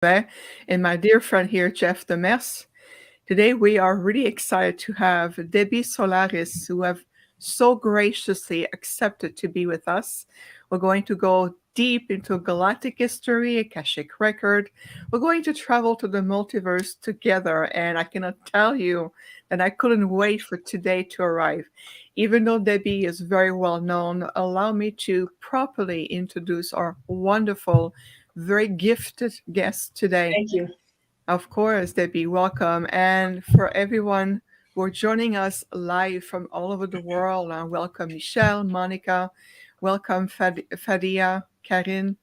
Beauvais, and my dear friend here, Jeff Demers. Today, we are really excited to have Debbie Solaris, who have so graciously accepted to be with us. We're going to go deep into galactic history, Akashic record. We're going to travel to the multiverse together, and I cannot tell you that I couldn't wait for today to arrive. Even though Debbie is very well known, allow me to properly introduce our wonderful, very gifted guest today. Thank you. Of course, Debbie, welcome. And for everyone who are joining us live from all over the world, welcome Michelle, Monica, welcome Fadia, Karin,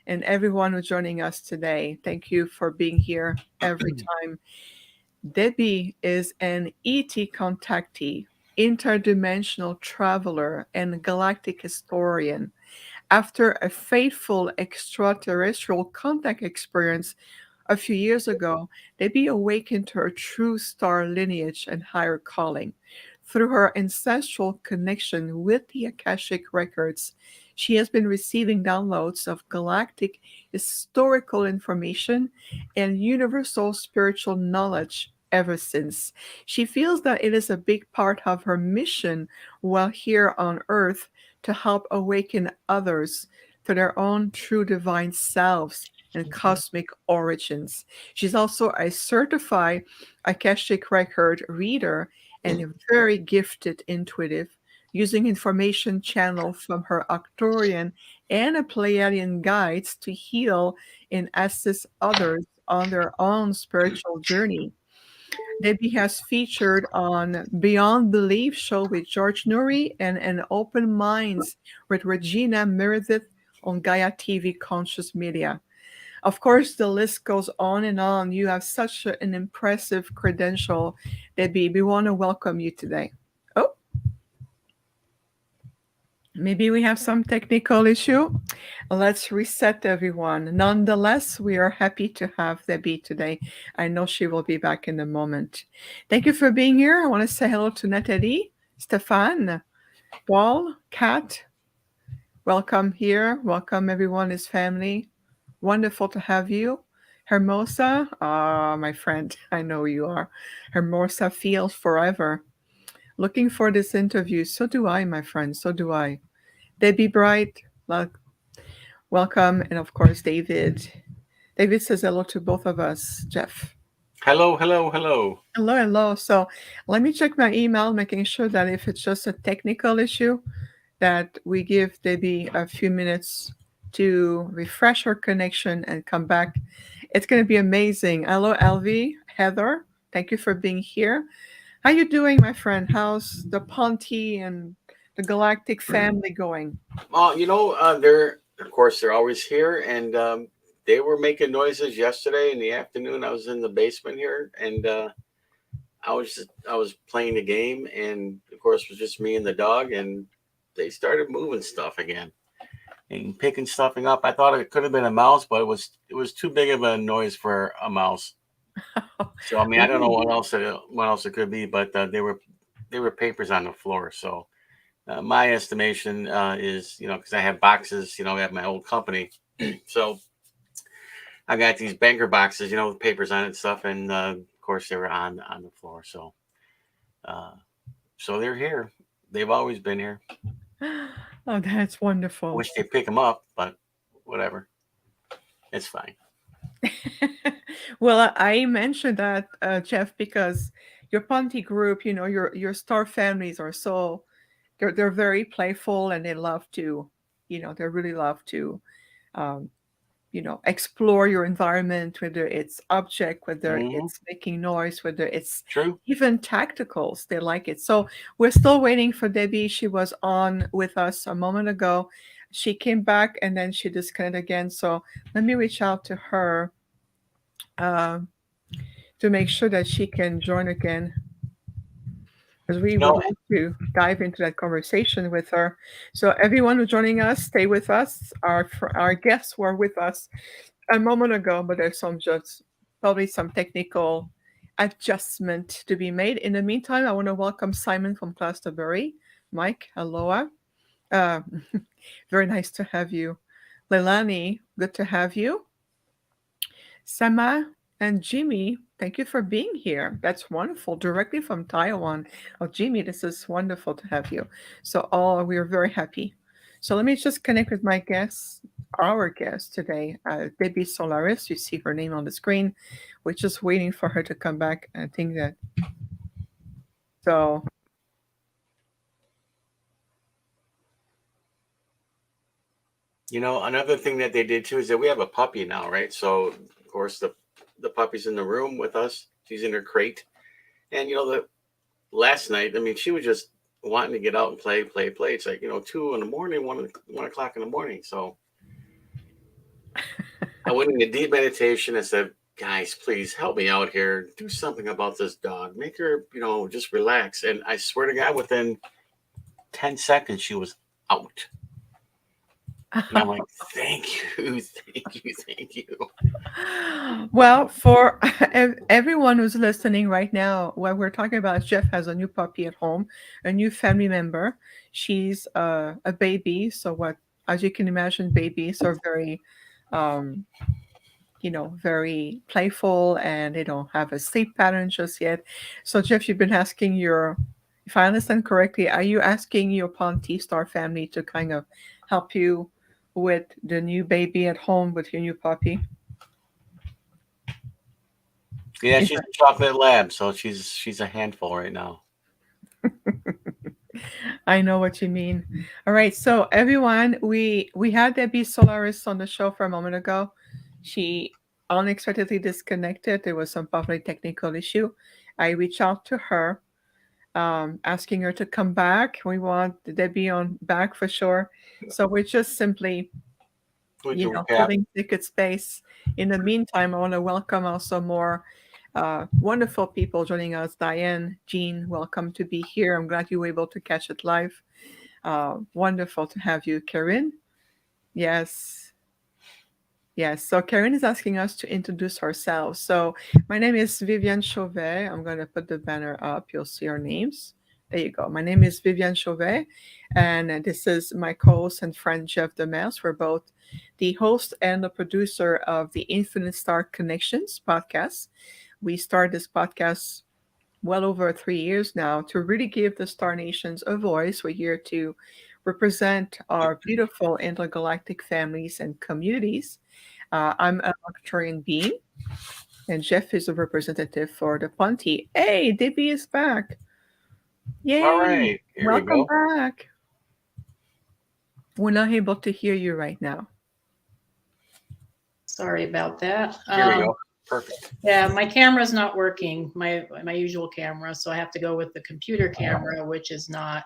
and everyone who's joining us today. Thank you for being here every time. Debbie is an ET contactee, interdimensional traveler, and galactic historian. After a fateful extraterrestrial contact experience a few years ago, Debbie awakened her true star lineage and higher calling. Through her ancestral connection with the Akashic records, she has been receiving downloads of galactic historical information and universal spiritual knowledge ever since. She feels that it is a big part of her mission while here on Earth to help awaken others to their own true divine selves and cosmic origins. She's also a certified Akashic record reader and a very gifted intuitive, using information channeled from her Arcturian and a Pleiadian guides to heal and assist others on their own spiritual journey. Debbie has featured on Beyond Belief show with George Nuri and an Open Minds with Regina Meredith on Gaia TV Conscious Media. Of course, the list goes on and on. You have such an impressive credential, Debbie. We want to welcome you today. Oh, maybe we have some technical issue. Let's reset everyone. Nonetheless, we are happy to have Debbie today. I know she will be back in a moment. Thank you for being here. I want to say hello to Nathalie, Stéphane, Paul, Kat. Welcome here. Welcome everyone, his family. Wonderful to have you. Hermosa, my friend, I know you are. Hermosa feels forever. Looking for this interview. So do I, my friend. So do I. Debbie Bright, welcome. And of course, David. David says hello to both of us. Jeff. Hello, hello, hello. Hello, hello. So let me check my email, making sure that if it's just a technical issue, that we give Debbie a few minutes to refresh her connection and come back. It's going to be amazing. Hello, Elvie, Heather. Thank you for being here. How you doing, my friend? How's the Ponty and the Galactic family going? They're of course they're always here, and they were making noises yesterday in the afternoon. I was in the basement here, and I was playing the game, and of course it was just me and the dog, and they started moving stuff again and picking stuffing up. I thought it could have been a mouse, but it was too big of a noise for a mouse. So I mean, I don't know what else it could be, but they were papers on the floor. So my estimation is, because I have boxes, I have my old company, so I got these banker boxes, with papers on it and stuff, and of course they were on the floor. Uh, so they're here. They've always been here. Oh, that's I wonderful. wish they pick them up, but whatever, it's fine. Well, I mentioned that, Jeff, because your Ponty group, your star families are so they're very playful and they love to, they really love to, um, explore your environment, whether it's object, whether Hmm. it's making noise, whether it's True. even tacticals. They like it. So we're still waiting for Debbie. She was on with us a moment ago. She came back and then she disconnected again. So let me reach out to her uh, to make sure that she can join again because we You would know, like to dive into that conversation with her. So everyone who's joining us, stay with us. Our guests were with us a moment ago, but there's some just probably some technical adjustment to be made. In the meantime, I want to welcome Simon from Glastonbury. Mike, aloha. Uh, very nice to have you. Leilani, good to have you. Sama and Jimmy, thank you for being here. That's wonderful. Directly from Taiwan. Oh, Jimmy, this is wonderful to have you. So, all we are very happy. So, let me just connect with my guest, our guest today, Debbie Solaris. You see her name on the screen. We're just waiting for her to come back. I think that so. You know, another thing that they did too is that we have a puppy now, right? So of course the puppy's in the room with us. She's in her crate, and the last night, I mean, she was just wanting to get out and play, play, play. It's like 2 in the morning, 1 o'clock in the morning. So I went into deep meditation and said, guys, please help me out here. Do something about this dog. Make her, just relax. And I swear to God, within 10 seconds, she was out. And I'm like, thank you, thank you, thank you. Well, for everyone who's listening right now, what we're talking about is Jeff has a new puppy at home, a new family member. She's a baby, so what, as you can imagine, babies are very, um, very playful, and they don't have a sleep pattern just yet. So, Jeff, you've been asking if I understand correctly, are you asking your Ponty Star family to kind of help you with the new baby at home with your new puppy? Yeah, Is she's a chocolate lab, so she's a handful right now. I know what you mean. All right, so everyone, we had Debbie Solaris on the show for a moment ago. She unexpectedly disconnected. There was some probably technical issue. I reached out to her, asking her to come back. We want Debbie on back for sure. So we're just simply, We can recap. filling ticket space. In the meantime, I want to welcome also more wonderful people joining us. Diane, Jean, welcome to be here. I'm glad you were able to catch it live. Wonderful to have you, Karen. Yes. Yes. So Karen is asking us to introduce ourselves. So my name is Viviane Chauvet. I'm going to put the banner up. You'll see our names. There you go. My name is Viviane Chauvet, and this is my co-host and friend Jeff Demers. We're both the host and the producer of the Infinite Star Connections podcast. We started this podcast well over 3 years now to really give the Star Nations a voice. We're here to represent our beautiful intergalactic families and communities. I'm a Arcturian being, and Jeff is a representative for the Ponti. Hey, Debbie is back. All Yay! right, here we Welcome go. back. We're not able to hear you right now. Sorry about that. Here we go. Perfect. Yeah, my camera's not working, my usual camera, so I have to go with the computer camera, which is not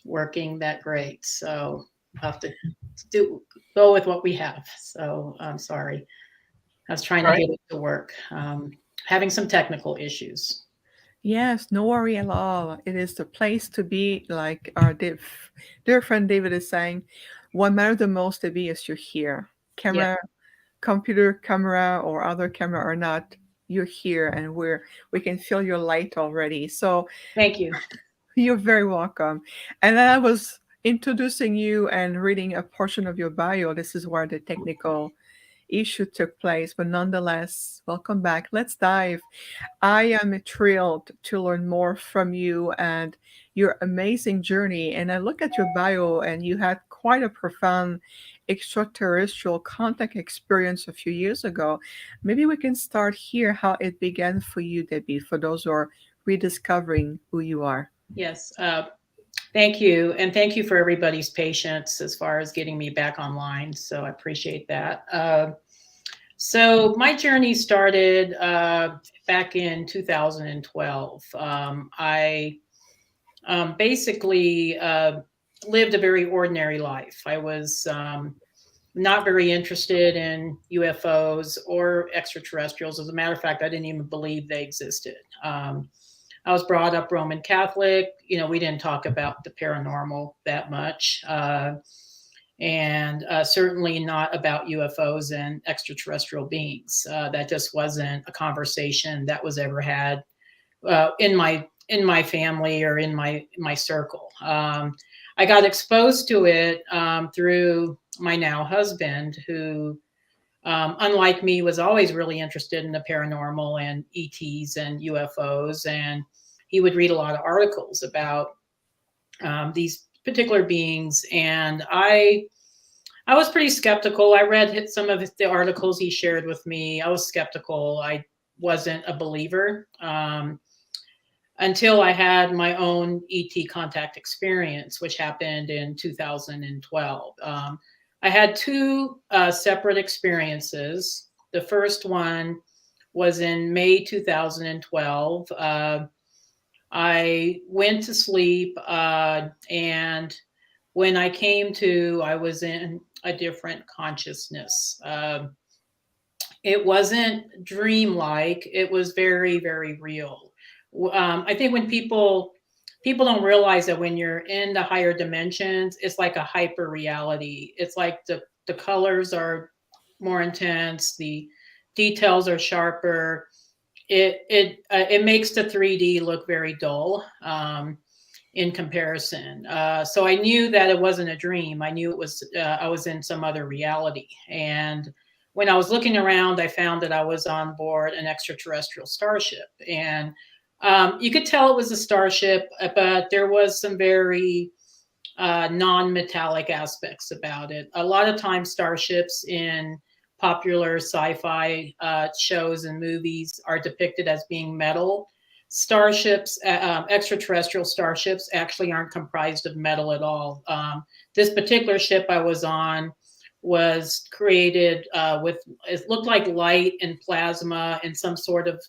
working that great. So I'll have to go with what we have. So I'm sorry. I was trying to get it to work. Having some technical issues. Yes, no worry at all. It is the place to be, like our dear friend David is saying. What matters the most to be is you're here. Yeah. Computer camera or other camera or not, you're here, and we can feel your light already. So Thank you. you're very welcome. And then I was introducing you and reading a portion of your bio. This is where the technical issue took place, but nonetheless, welcome back. Let's dive. I am thrilled to learn more from you and your amazing journey. And I look at your bio, and you had quite a profound extraterrestrial contact experience a few years ago. Maybe we can start here how it began for you, Debbie, for those who are rediscovering who you are. Yes. Thank you. And thank you for everybody's patience as far as getting me back online. So I appreciate that. So my journey started back in 2012. I basically lived a very ordinary life. I was not very interested in UFOs or extraterrestrials. As a matter of fact, I didn't even believe they existed. I was brought up Roman Catholic. We didn't talk about the paranormal that much. And certainly not about UFOs and extraterrestrial beings. That just wasn't a conversation that was ever had in my family or in my circle. I got exposed to it through my now husband, who unlike me, was always really interested in the paranormal and ETs and UFOs. And he would read a lot of articles about these particular beings. And I was pretty skeptical. I read some of the articles he shared with me. I was skeptical. I wasn't a believer until I had my own ET contact experience, which happened in 2012. I had two separate experiences. The first one was in May 2012. I went to sleep, and when I came to, I was in a different consciousness. It wasn't dreamlike. It was very, very real. I think when people don't realize that when you're in the higher dimensions, it's like a hyper reality. It's like the colors are more intense, the details are sharper. It makes the 3D look very dull in comparison. So I knew that it wasn't a dream. I knew it was I was in some other reality. And when I was looking around, I found that I was on board an extraterrestrial starship. And you could tell it was a starship, but there was some very non-metallic aspects about it. A lot of times starships in popular sci-fi shows and movies are depicted as being metal. Starships, extraterrestrial starships, actually aren't comprised of metal at all. This particular ship I was on was created with, it looked like light and plasma and some sort of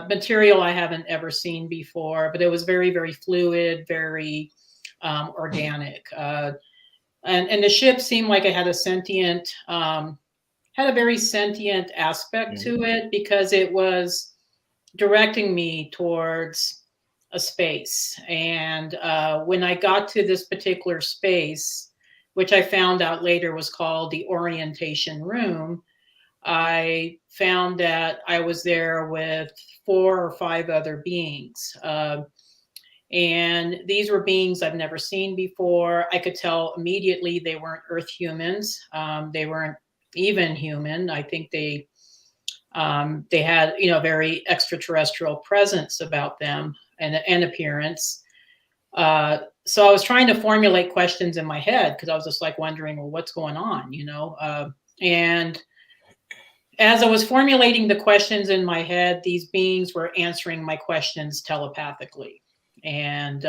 material I haven't ever seen before, but it was very, very fluid, very organic. And the ship seemed like it had a sentient, had a very sentient aspect to it, because it was directing me towards a space. And when I got to this particular space, which I found out later was called the orientation room, I found that I was there with 4 or 5 other beings. And these were beings I've never seen before. I could tell immediately they weren't Earth humans. They weren't even human. I think they had, very extraterrestrial presence about them and appearance. So I was trying to formulate questions in my head, because I was just like wondering, well, what's going on, and as I was formulating the questions in my head, these beings were answering my questions telepathically. And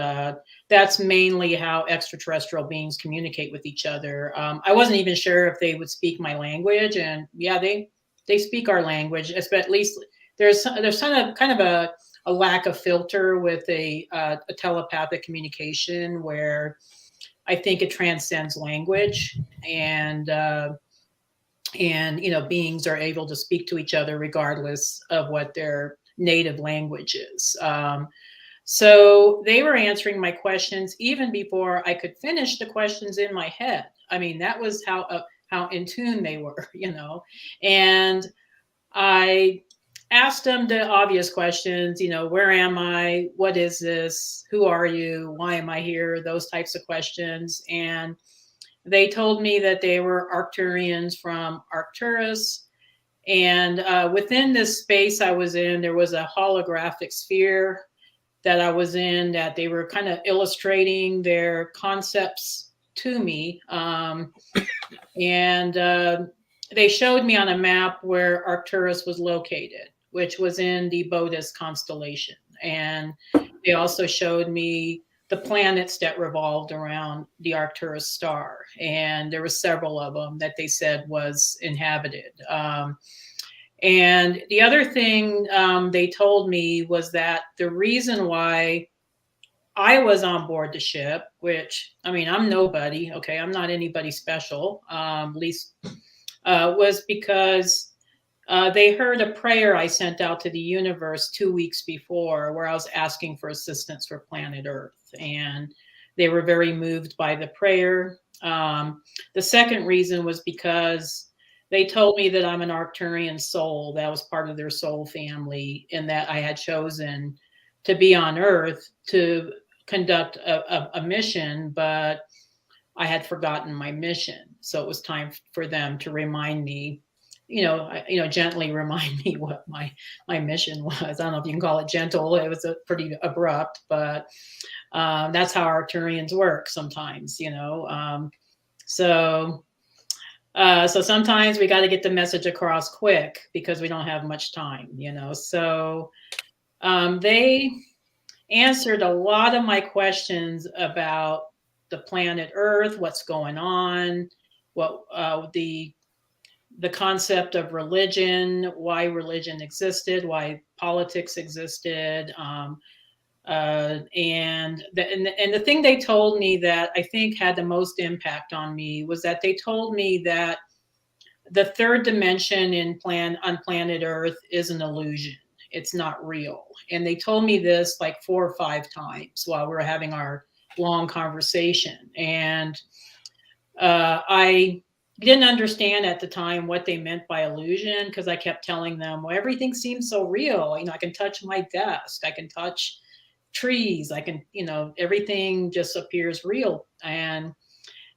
that's mainly how extraterrestrial beings communicate with each other. I wasn't even sure if they would speak my language, and yeah, they speak our language. But at least there's kind of a lack of filter with a telepathic communication, where I think it transcends language, and beings are able to speak to each other regardless of what their native language is. So they were answering my questions even before I could finish the questions in my head. I mean, that was how in tune they were, And I asked them the obvious questions, where am I? What is this? Who are you? Why am I here? Those types of questions. And they told me that they were Arcturians from Arcturus. And within this space I was in, there was a holographic sphere that I was in, that they were kind of illustrating their concepts to me. And they showed me on a map where Arcturus was located, which was in the Bodas constellation. And they also showed me the planets that revolved around the Arcturus star. And there were several of them that they said was inhabited. And the other thing they told me was that the reason why I was on board the ship, which, I mean, I'm nobody, okay, I'm not anybody special, at least, was because they heard a prayer I sent out to the universe 2 weeks before, where I was asking for assistance for planet Earth. And they were very moved by the prayer. The second reason was because they told me that I'm an Arcturian soul. That was part of their soul family, and that I had chosen to be on Earth to conduct a mission, but I had forgotten my mission. So it was time for them to remind me gently remind me what my mission was. I don't know if you can call it gentle. It was a pretty abrupt, but that's how Arcturians work sometimes, So so sometimes we got to get the message across quick because we don't have much time, So they answered a lot of my questions about the planet Earth, what's going on, what the concept of religion, why religion existed, why politics existed, and the thing they told me that I think had the most impact on me was that they told me that the third dimension on planet Earth is an illusion. It's not real. And they told me this like 4 or 5 times while we were having our long conversation. And I didn't understand at the time what they meant by illusion because I kept telling them, well, everything seems so real. I can touch my desk. I can touch trees. I can, everything just appears real. And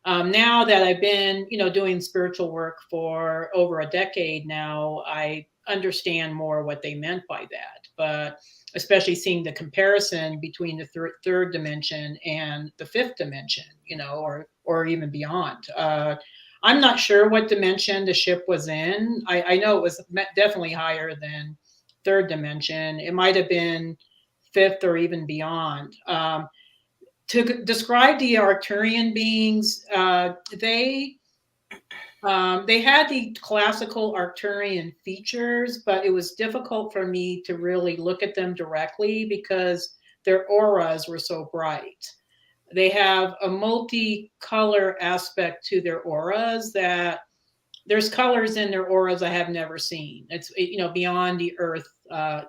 now that I've been, doing spiritual work for over a decade now, I understand more what they meant by that. But especially seeing the comparison between the third dimension and the 5th dimension, or even beyond. I'm not sure what dimension the ship was in. I know it was definitely higher than 3rd dimension. It might have been 5th or even beyond. To describe the Arcturian beings, they had the classical Arcturian features, but it was difficult for me to really look at them directly because their auras were so bright. They have a multicolor aspect to their auras that there's colors in their auras I have never seen. It's, beyond the Earth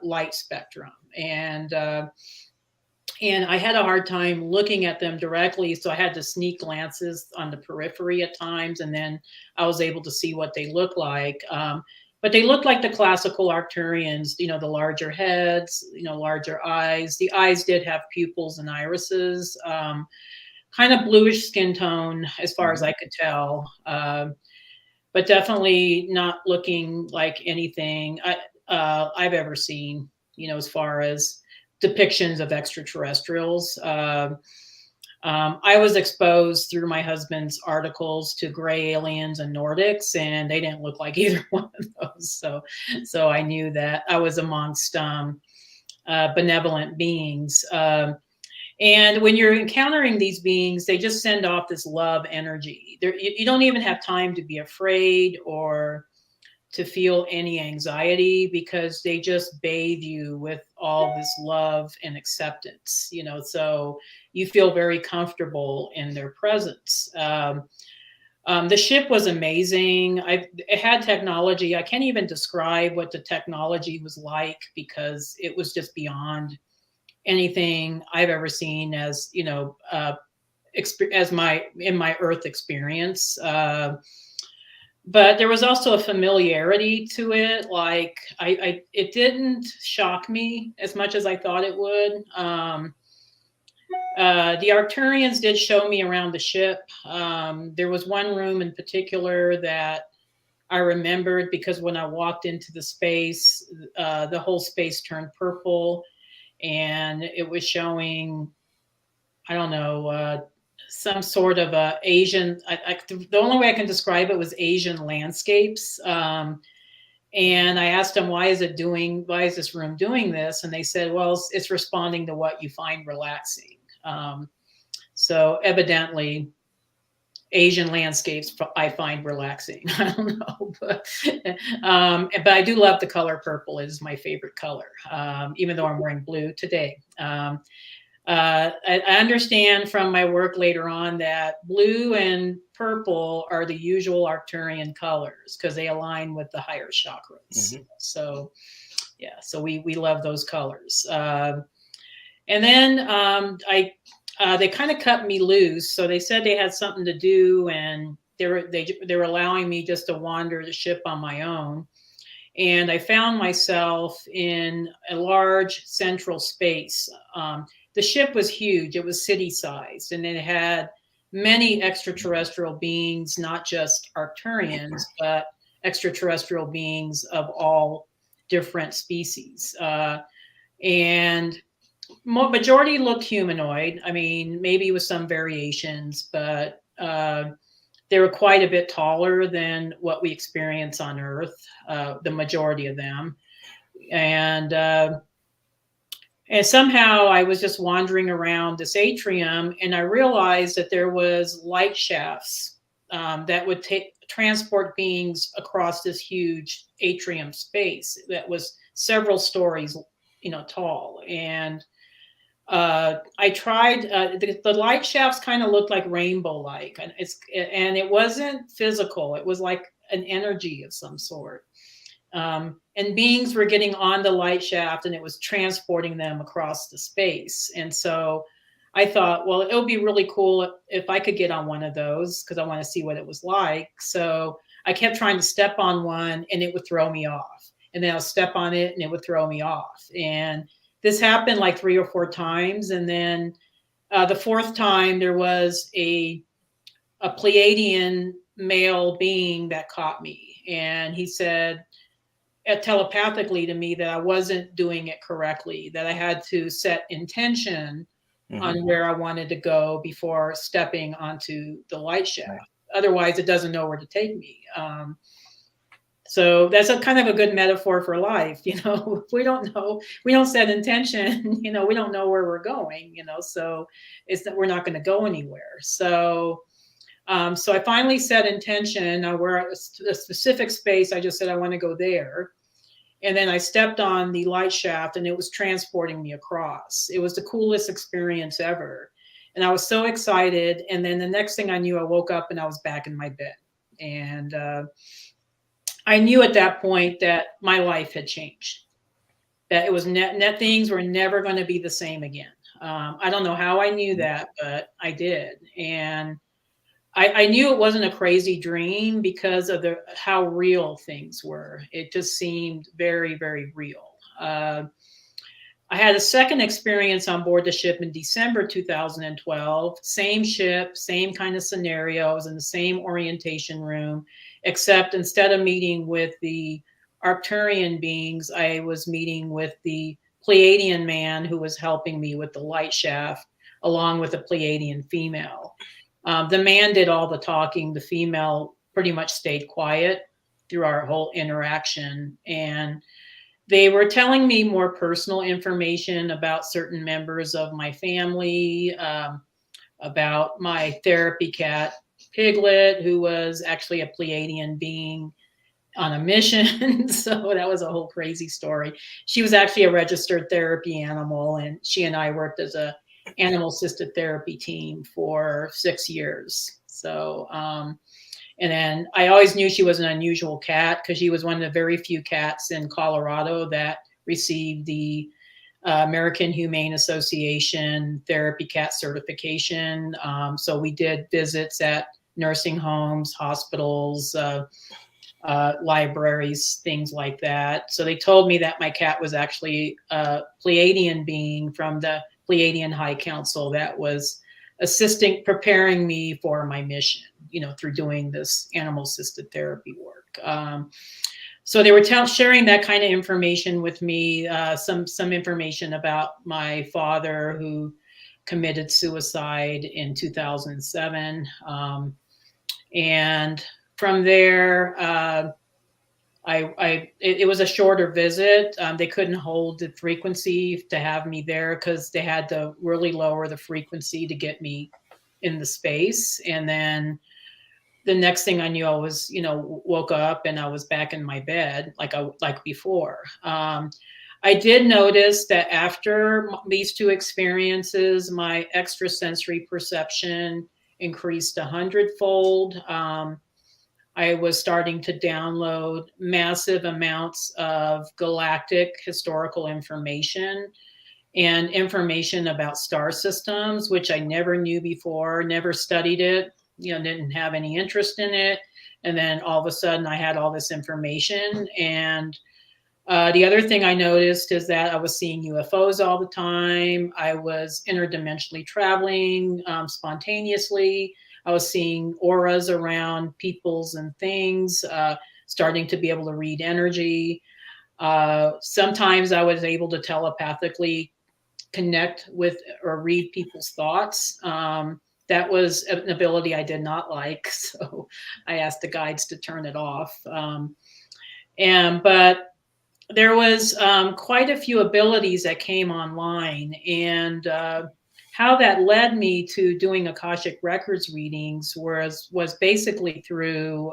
light spectrum. And I had a hard time looking at them directly, so I had to sneak glances on the periphery at times, and then I was able to see what they look like. But they look like the classical Arcturians, the larger heads, larger eyes. The eyes did have pupils and irises, kind of bluish skin tone as far as I could tell, but definitely not looking like anything I've ever seen, as far as depictions of extraterrestrials. I was exposed through my husband's articles to gray aliens and Nordics, and they didn't look like either one of those. So I knew that I was amongst benevolent beings. And when you're encountering these beings, they just send off this love energy. You don't even have time to be afraid or to feel any anxiety because they just bathe you with all this love and acceptance, so you feel very comfortable in their presence. The ship was amazing. It had technology. I can't even describe what the technology was like because it was just beyond anything I've ever seen as, in my Earth experience. But there was also a familiarity to it. Like it didn't shock me as much as I thought it would. The Arcturians did show me around the ship. There was one room in particular that I remembered because when I walked into the space, the whole space turned purple, and it was showing, I don't know, some sort of Asian. The only way I can describe it was Asian landscapes. And I asked them, why is this room doing this? And they said, well, it's responding to what you find relaxing. So evidently, Asian landscapes I find relaxing. I don't know, but I do love the color purple. It is my favorite color, even though I'm wearing blue today. I understand from my work later on that blue and purple are the usual Arcturian colors because they align with the higher chakras. Mm-hmm. So, yeah, so we love those colors. And then they kind of cut me loose. So they said they had something to do, and they were allowing me just to wander the ship on my own. And I found myself in a large central space. The ship was huge. It was city-sized, and it had many extraterrestrial beings, not just Arcturians, but extraterrestrial beings of all different species. And majority looked humanoid. I mean, maybe with some variations, but they were quite a bit taller than what we experience on Earth, the majority of them. And somehow I was just wandering around this atrium, and I realized that there was light shafts that would transport beings across this huge atrium space that was several stories, tall. And I tried. The light shafts kind of looked like rainbow-like, and it wasn't physical. It was like an energy of some sort. And beings were getting on the light shaft, and it was transporting them across the space. And so I thought, well, it would be really cool if I could get on one of those, because I want to see what it was like. So I kept trying to step on one, and it would throw me off. And then I'll step on it, and it would throw me off. And this happened like 3 or 4 times. And then the 4th time, there was a Pleiadian male being that caught me. And he said telepathically to me that I wasn't doing it correctly, that I had to set intention on where I wanted to go before stepping onto the light shaft. Right. Otherwise, it doesn't know where to take me. So that's a kind of a good metaphor for life. If we don't know, we don't set intention, we don't know where we're going, so it's that we're not going to go anywhere. So I finally set intention. We're at a specific space. I just said, I want to go there. And then I stepped on the light shaft, and it was transporting me across. It was the coolest experience ever. And I was so excited. And then the next thing I knew, I woke up and I was back in my bed. And I knew at that point that my life had changed, that it was net things were never going to be the same again. I don't know how I knew that, but I did. And I knew it wasn't a crazy dream because of how real things were. It just seemed very, very real. I had a second experience on board the ship in December 2012. Same ship, same kind of scenario. I was in the same orientation room, except instead of meeting with the Arcturian beings, I was meeting with the Pleiadian man who was helping me with the light shaft, along with a Pleiadian female. The man did all the talking. The female pretty much stayed quiet through our whole interaction. And they were telling me more personal information about certain members of my family, about my therapy cat, Piglet, who was actually a Pleiadian being on a mission. So that was a whole crazy story. She was actually a registered therapy animal, and she and I worked as a animal assisted therapy team for 6 years. So, and then I always knew she was an unusual cat because she was one of the very few cats in Colorado that received the American Humane Association therapy cat certification. So we did visits at nursing homes, hospitals, libraries, things like that. So they told me that my cat was actually a Pleiadian being from the Pleiadian High Council that was preparing me for my mission, through doing this animal assisted therapy work. So they were sharing that kind of information with me, some information about my father who committed suicide in 2007. And from there, it was a shorter visit. They couldn't hold the frequency to have me there because they had to really lower the frequency to get me in the space. And then the next thing I knew, I was, woke up and I was back in my bed like before. I did notice that after these 2 experiences, my extrasensory perception increased 100-fold. I was starting to download massive amounts of galactic historical information and information about star systems, which I never knew before, never studied it, didn't have any interest in it. And then all of a sudden I had all this information. And the other thing I noticed is that I was seeing UFOs all the time. I was interdimensionally traveling spontaneously. I was seeing auras around peoples and things. starting to be able to read energy. Sometimes I was able to telepathically connect with or read people's thoughts. That was an ability I did not like, so I asked the guides to turn it off. But there was quite a few abilities that came online, and how that led me to doing Akashic Records readings was basically through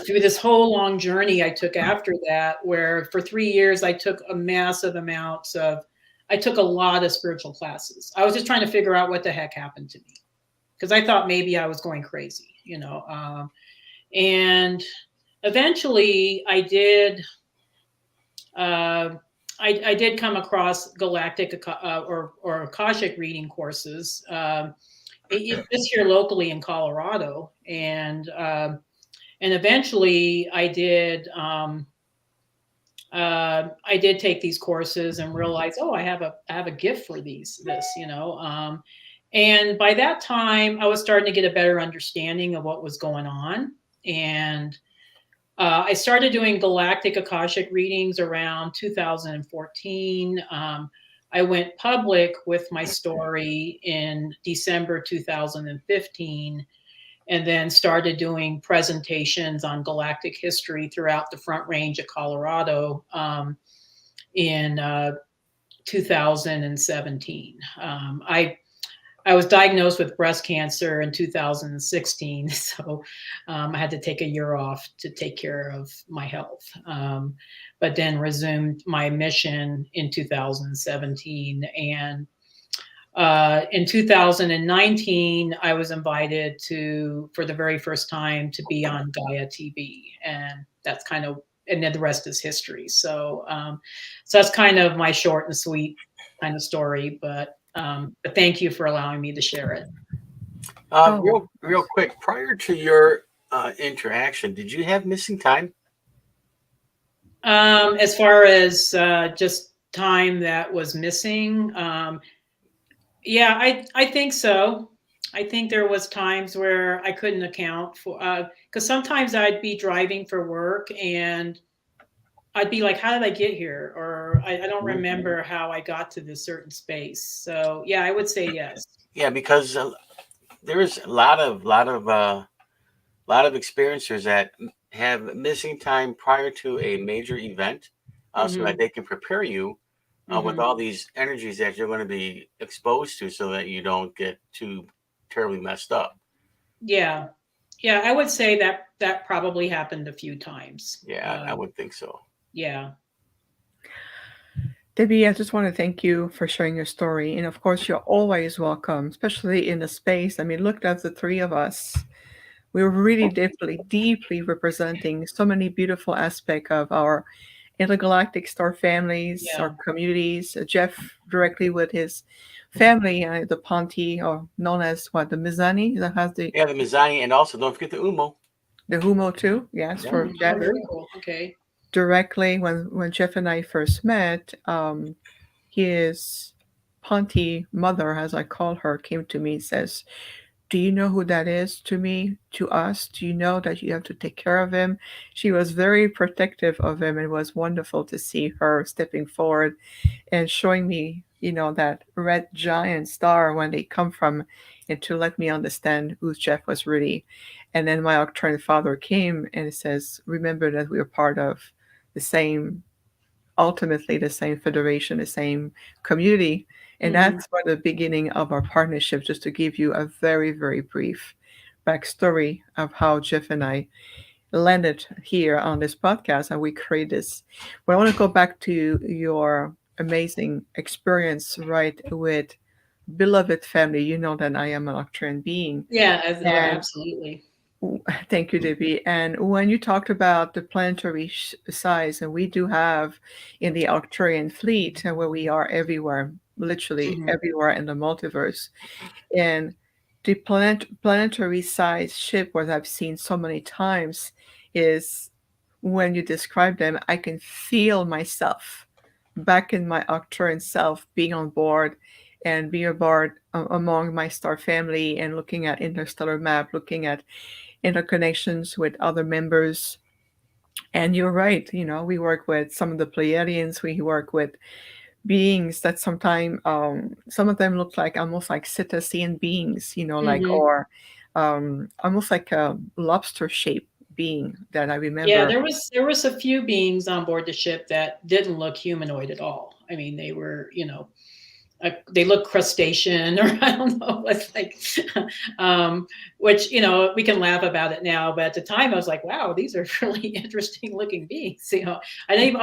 this whole long journey I took after that, where for 3 years I took a massive amounts of, I took a lot of spiritual classes. I was just trying to figure out what the heck happened to me, because I thought maybe I was going crazy, and eventually I did. I did come across galactic or Akashic reading courses just here locally in Colorado, and eventually I did take these courses and realize, oh, I have a gift for this. And by that time I was starting to get a better understanding of what was going on. And I started doing galactic Akashic readings around 2014. I went public with my story in December 2015, and then started doing presentations on galactic history throughout the Front Range of Colorado in 2017. I was diagnosed with breast cancer in 2016, so I had to take a year off to take care of my health, but then resumed my mission in 2017. And in 2019, I was invited for the very first time, to be on Gaia TV, and and then the rest is history. So that's kind of my short and sweet kind of story, but thank you for allowing me to share it. Real quick, prior to your interaction, did you have missing time? As far as just time that was missing, yeah, I think so. I think there was times where I couldn't account for, because sometimes I'd be driving for work and I'd be like, how did I get here? Or I don't remember how I got to this certain space. So yeah, I would say yes. Yeah, because there's a lot of experiencers that have missing time prior to a major event, so that they can prepare you with all these energies that you're going to be exposed to, so that you don't get too terribly messed up. Yeah, I would say that probably happened a few times. Yeah, I would think so. Yeah. Debbie, I just want to thank you for sharing your story. And of course, you're always welcome, especially in the space. I mean, look at the three of us. We were really deeply representing so many beautiful aspects of our intergalactic star families, our communities. Jeff directly with his family, the Ponti, or known as what, the Mizani, that has the Mizani, and also don't forget the Umo. The Humo too, yes, for Jeff. Oh, very cool. Okay. Directly when Jeff and I first met, his Ponti mother, as I call her, came to me and says, do you know who that is to me, to us? Do you know that you have to take care of him? She was very protective of him. It was wonderful to see her stepping forward and showing me, that red giant star when they come from, and to let me understand who Jeff was really. And then my Octarian father came and says, remember that we are part of ultimately the same federation, the same community. And that's for the beginning of our partnership, just to give you a very, very brief backstory of how Jeff and I landed here on this podcast and we create this. But I want to go back to your amazing experience, right, with beloved family. You know that I am an Octarian being. Yeah, absolutely. Thank you, Debbie. And when you talked about the planetary size, and we do have in the Arcturian fleet, where we are everywhere, literally everywhere in the multiverse, and the planetary size ship, what I've seen so many times, is when you describe them, I can feel myself back in my Arcturian self being on board and being aboard among my star family and looking at interstellar map, looking at interconnections with other members. And you're right, we work with some of the Pleiadians, we work with beings that sometimes some of them look like almost like cetacean beings, like, Hmm. or almost like a lobster shaped being that I Yeah, remember. there was a few beings on board the ship that didn't look humanoid at all. I mean, they were, they look crustacean, or I don't know, it's like, um, which, we can laugh about it now, but at the time I was like, wow, these are really interesting looking beings. I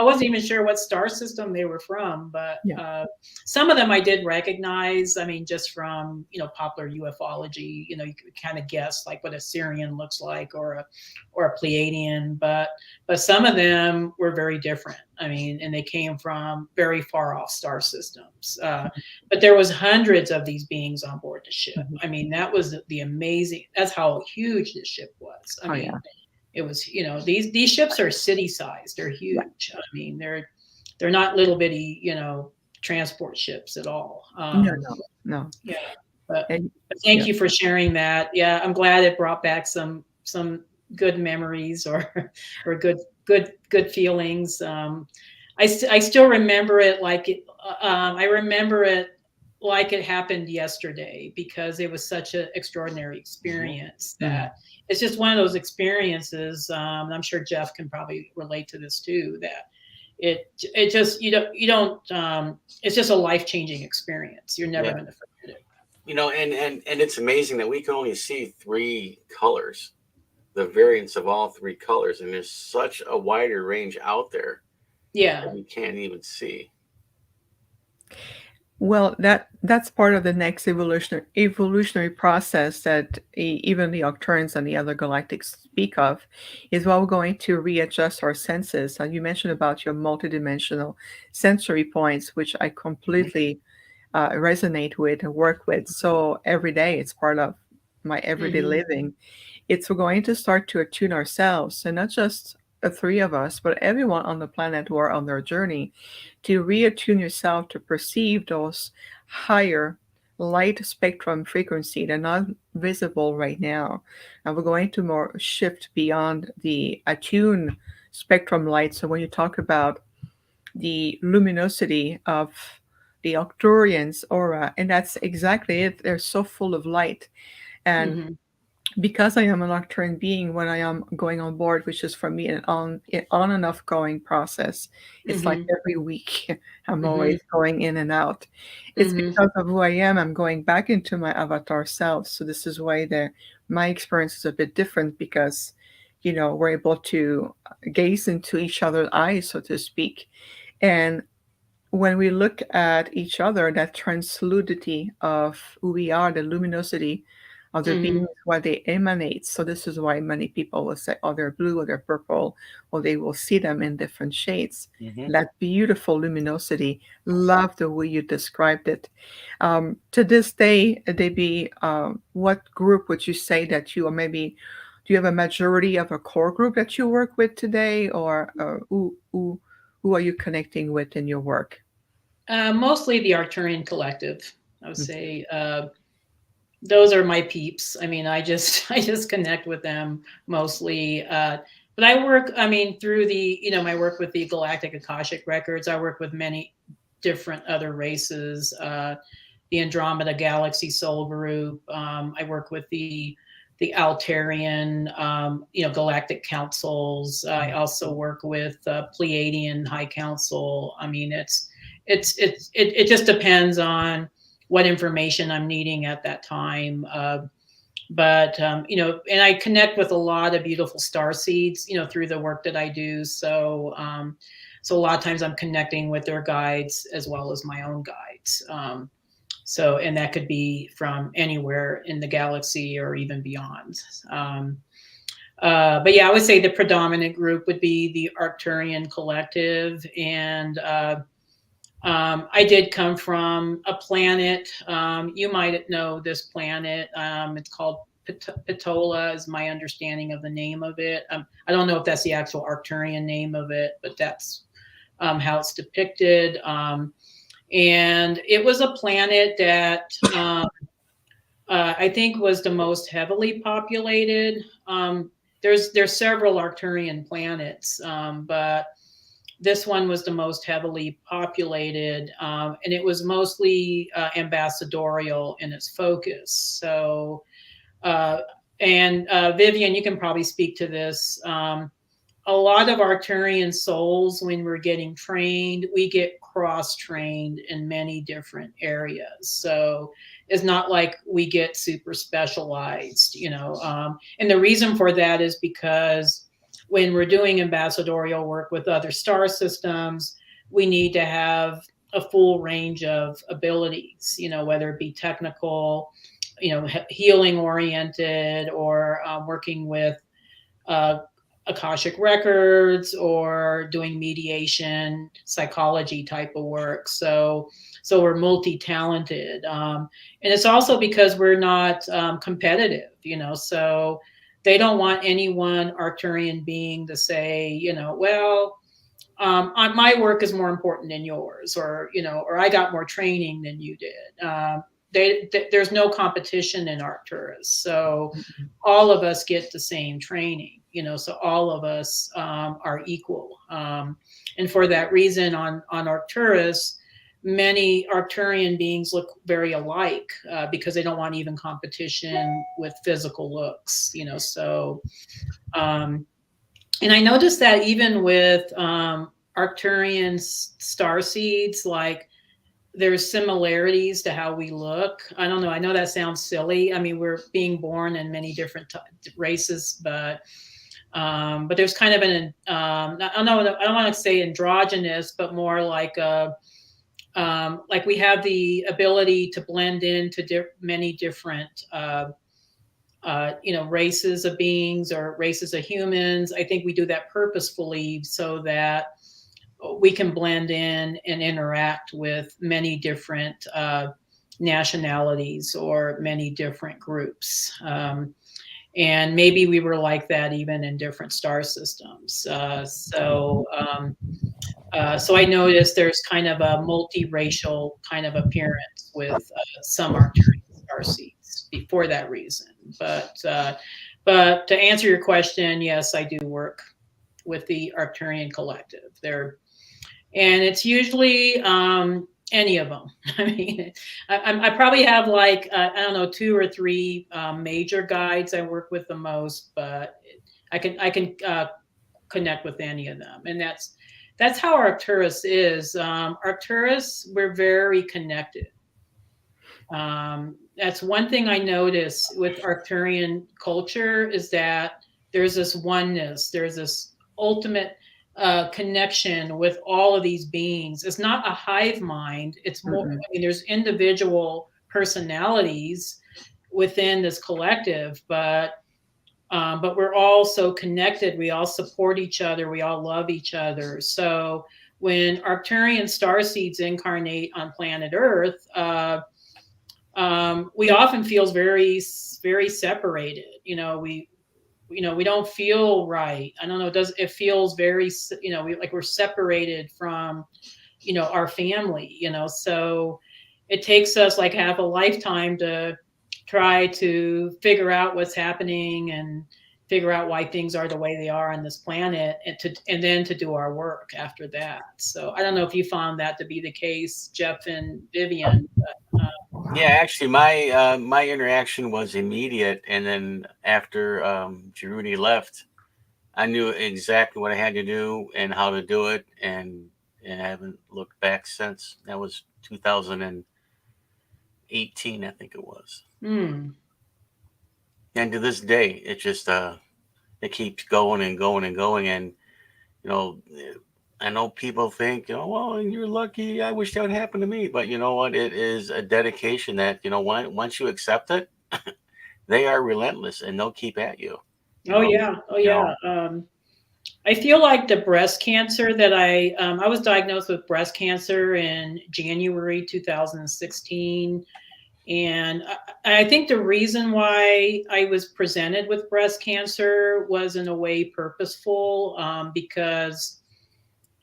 wasn't even sure what star system they were from, but Yeah. some of them I did recognize. I mean, just from, popular ufology, you could kind of guess like what a Syrian looks like, or a Pleiadian, but some of them were very different. I mean, and they came from very far off star systems. But there was hundreds of these beings on board the ship. Mhm. I mean, that was the amazing. That's how huge this ship was. I Oh mean, yeah. it was, these ships are city sized. They're Yeah. huge. I mean, they're not little bitty, transport ships at all. No, no, no. Yeah, but, And but thank yeah. you for sharing that. Yeah, I'm glad it brought back some good memories, or or good feelings. I still remember it like it. I remember it like it happened yesterday, because it was such an extraordinary experience Mm. that it's just one of those experiences. I'm sure Jeff can probably relate to this too. That it just you don't it's just a life changing experience. You're never Yeah. going to forget it. And it's amazing that we can only see three colors, the variants of all three colors, and there's such a wider range out there that Yeah. we can't even see. Well, that's part of the next evolutionary process that even the Octurians and the other galactics speak of, is while we're going to readjust our senses. And you mentioned about your multidimensional sensory points, which I completely resonate with and work with. So every day, it's part of my everyday Hmm. living. It's we're going to start to attune ourselves, and not just the three of us, but everyone on the planet who are on their journey, to reattune yourself to perceive those higher light spectrum frequency. They're not visible right now. And we're going to more shift beyond the attune spectrum light. So when you talk about the luminosity of the Arcturians aura, and that's exactly it. They're so full of light. And Hmm. because I am an Arcturian being, when I am going on board, which is for me an on and off going process, it's like Hmm. every week I'm Hmm. always going in and out. It's Hmm. because of who I am. I'm going back into my avatar self. So this is why my experience is a bit different, because we're able to gaze into each other's eyes, so to speak. And when we look at each other, that translucidity of who we are, the luminosity of their Hmm. beings, what they emanate. So this is why many people will say, oh, they're blue or they're purple, or they will see them in different shades. Mm-hmm. That beautiful luminosity. Love the way you described it. To this day, Debbie, what group would you say that you, or maybe do you have a majority of a core group that you work with today, or who are you connecting with in your work? Mostly the Arcturian Collective, I would Mm. say. Those are my peeps. I mean, I just I just connect with them mostly. But I work, I mean, through my work with the Galactic Akashic Records. I work with many different other races. The Andromeda Galaxy Soul Group. I work with the Altarian, Galactic Councils. I also work with Pleiadian High Council. I mean, it just depends on what information I'm needing at that time. But and I connect with a lot of beautiful star seeds, through the work that I do. So a lot of times I'm connecting with their guides as well as my own guides. And that could be from anywhere in the galaxy or even beyond. But yeah, I would say the predominant group would be the Arcturian Collective, and I did come from a planet. You might know this planet. It's called Pitola, is my understanding of the name of it. I don't know if that's the actual Arcturian name of it, but that's how it's depicted. And it was a planet that I think was the most heavily populated. There's several Arcturian planets, but this one was the most heavily populated, and it was mostly ambassadorial in its focus. So, uh, and Vivian, you can probably speak to this. A lot of Arcturian souls, when we're getting trained, we get cross trained in many different areas. So it's not like we get super specialized, you know. And the reason for that is because when we're doing ambassadorial work with other star systems, we need to have a full range of abilities, you know, whether it be technical, you know, healing oriented, or working with uh, Akashic records, or doing mediation, psychology type of work. So we're multi-talented, and it's also because we're not competitive, you know. So they don't want any one Arcturian being to say, you know, well, my work is more important than yours, or you know, or I got more training than you did. There's no competition in Arcturus, so all of us get the same training, you know, so all of us are equal, and for that reason, on Arcturus, many Arcturian beings look very alike, because they don't want even competition with physical looks, you know. So um, and I noticed that even with Arcturian star seeds, like there's similarities to how we look. I don't know. I know that sounds silly. I mean, we're being born in many different races, but there's kind of an I don't know. I don't want to say androgynous, but more like we have the ability to blend into many different you know, races of beings or races of humans. I think we do that purposefully so that we can blend in and interact with many different nationalities or many different groups. And maybe we were like that even in different star systems. So I noticed there's kind of a multiracial kind of appearance with some Arcturian star seeds for that reason. But to answer your question, yes, I do work with the Arcturian Collective. And it's usually any of them. I mean, I probably have like I don't know, 2 or 3 major guides I work with the most, but I can connect with any of them, and that's how Arcturus is. Arcturus, we're very connected. That's one thing I notice with Arcturian culture is that there's this oneness, there's this ultimate connection with all of these beings. It's not a hive mind. It's more, I mean, there's individual personalities within this collective, but we're all so connected. We all support each other. We all love each other. So when Arcturian starseeds incarnate on planet Earth, we often feel very, very separated. We don't feel right. I don't know. It feels very, like we're separated from, our family, so it takes us like half a lifetime to try to figure out what's happening and figure out why things are the way they are on this planet, and then to do our work after that. So I don't know if you found that to be the case, Jeff and Vivian. Yeah, actually, my interaction was immediate, and then after Giroudi left, I knew exactly what I had to do and how to do it, and I haven't looked back since. That was 2018, I think it was. Hmm. And to this day, it just it keeps going and going and going, and you know. I know people think, well, you're lucky. I wish that would happen to me. But you know what? It is a dedication that, once you accept it, they are relentless and they'll keep at you. Oh yeah. Oh yeah. I feel like the breast cancer that I was diagnosed with breast cancer in January 2016. And I think the reason why I was presented with breast cancer was in a way purposeful, because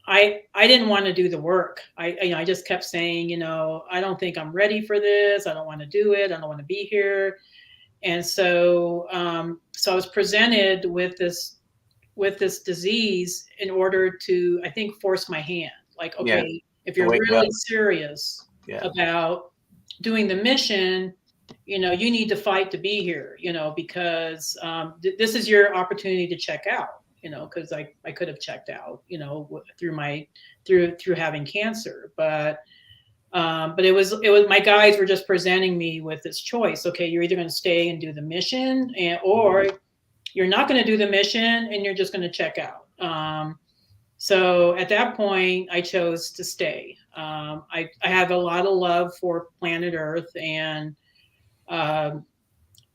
I didn't want to do the work. I just kept saying, I don't think I'm ready for this. I don't want to do it. I don't want to be here. And so I was presented with this disease in order to, I think, force my hand. Like, Yeah. okay, if To you're wake really up. serious Yeah. about doing the mission, you need to fight to be here, because this is your opportunity to check out, because I could have checked out, through having cancer, but it was my guides were just presenting me with this choice. Okay, you're either going to stay and do the mission, or you're not going to do the mission and you're just going to check out. So at that point, I chose to stay. I have a lot of love for planet Earth, and um,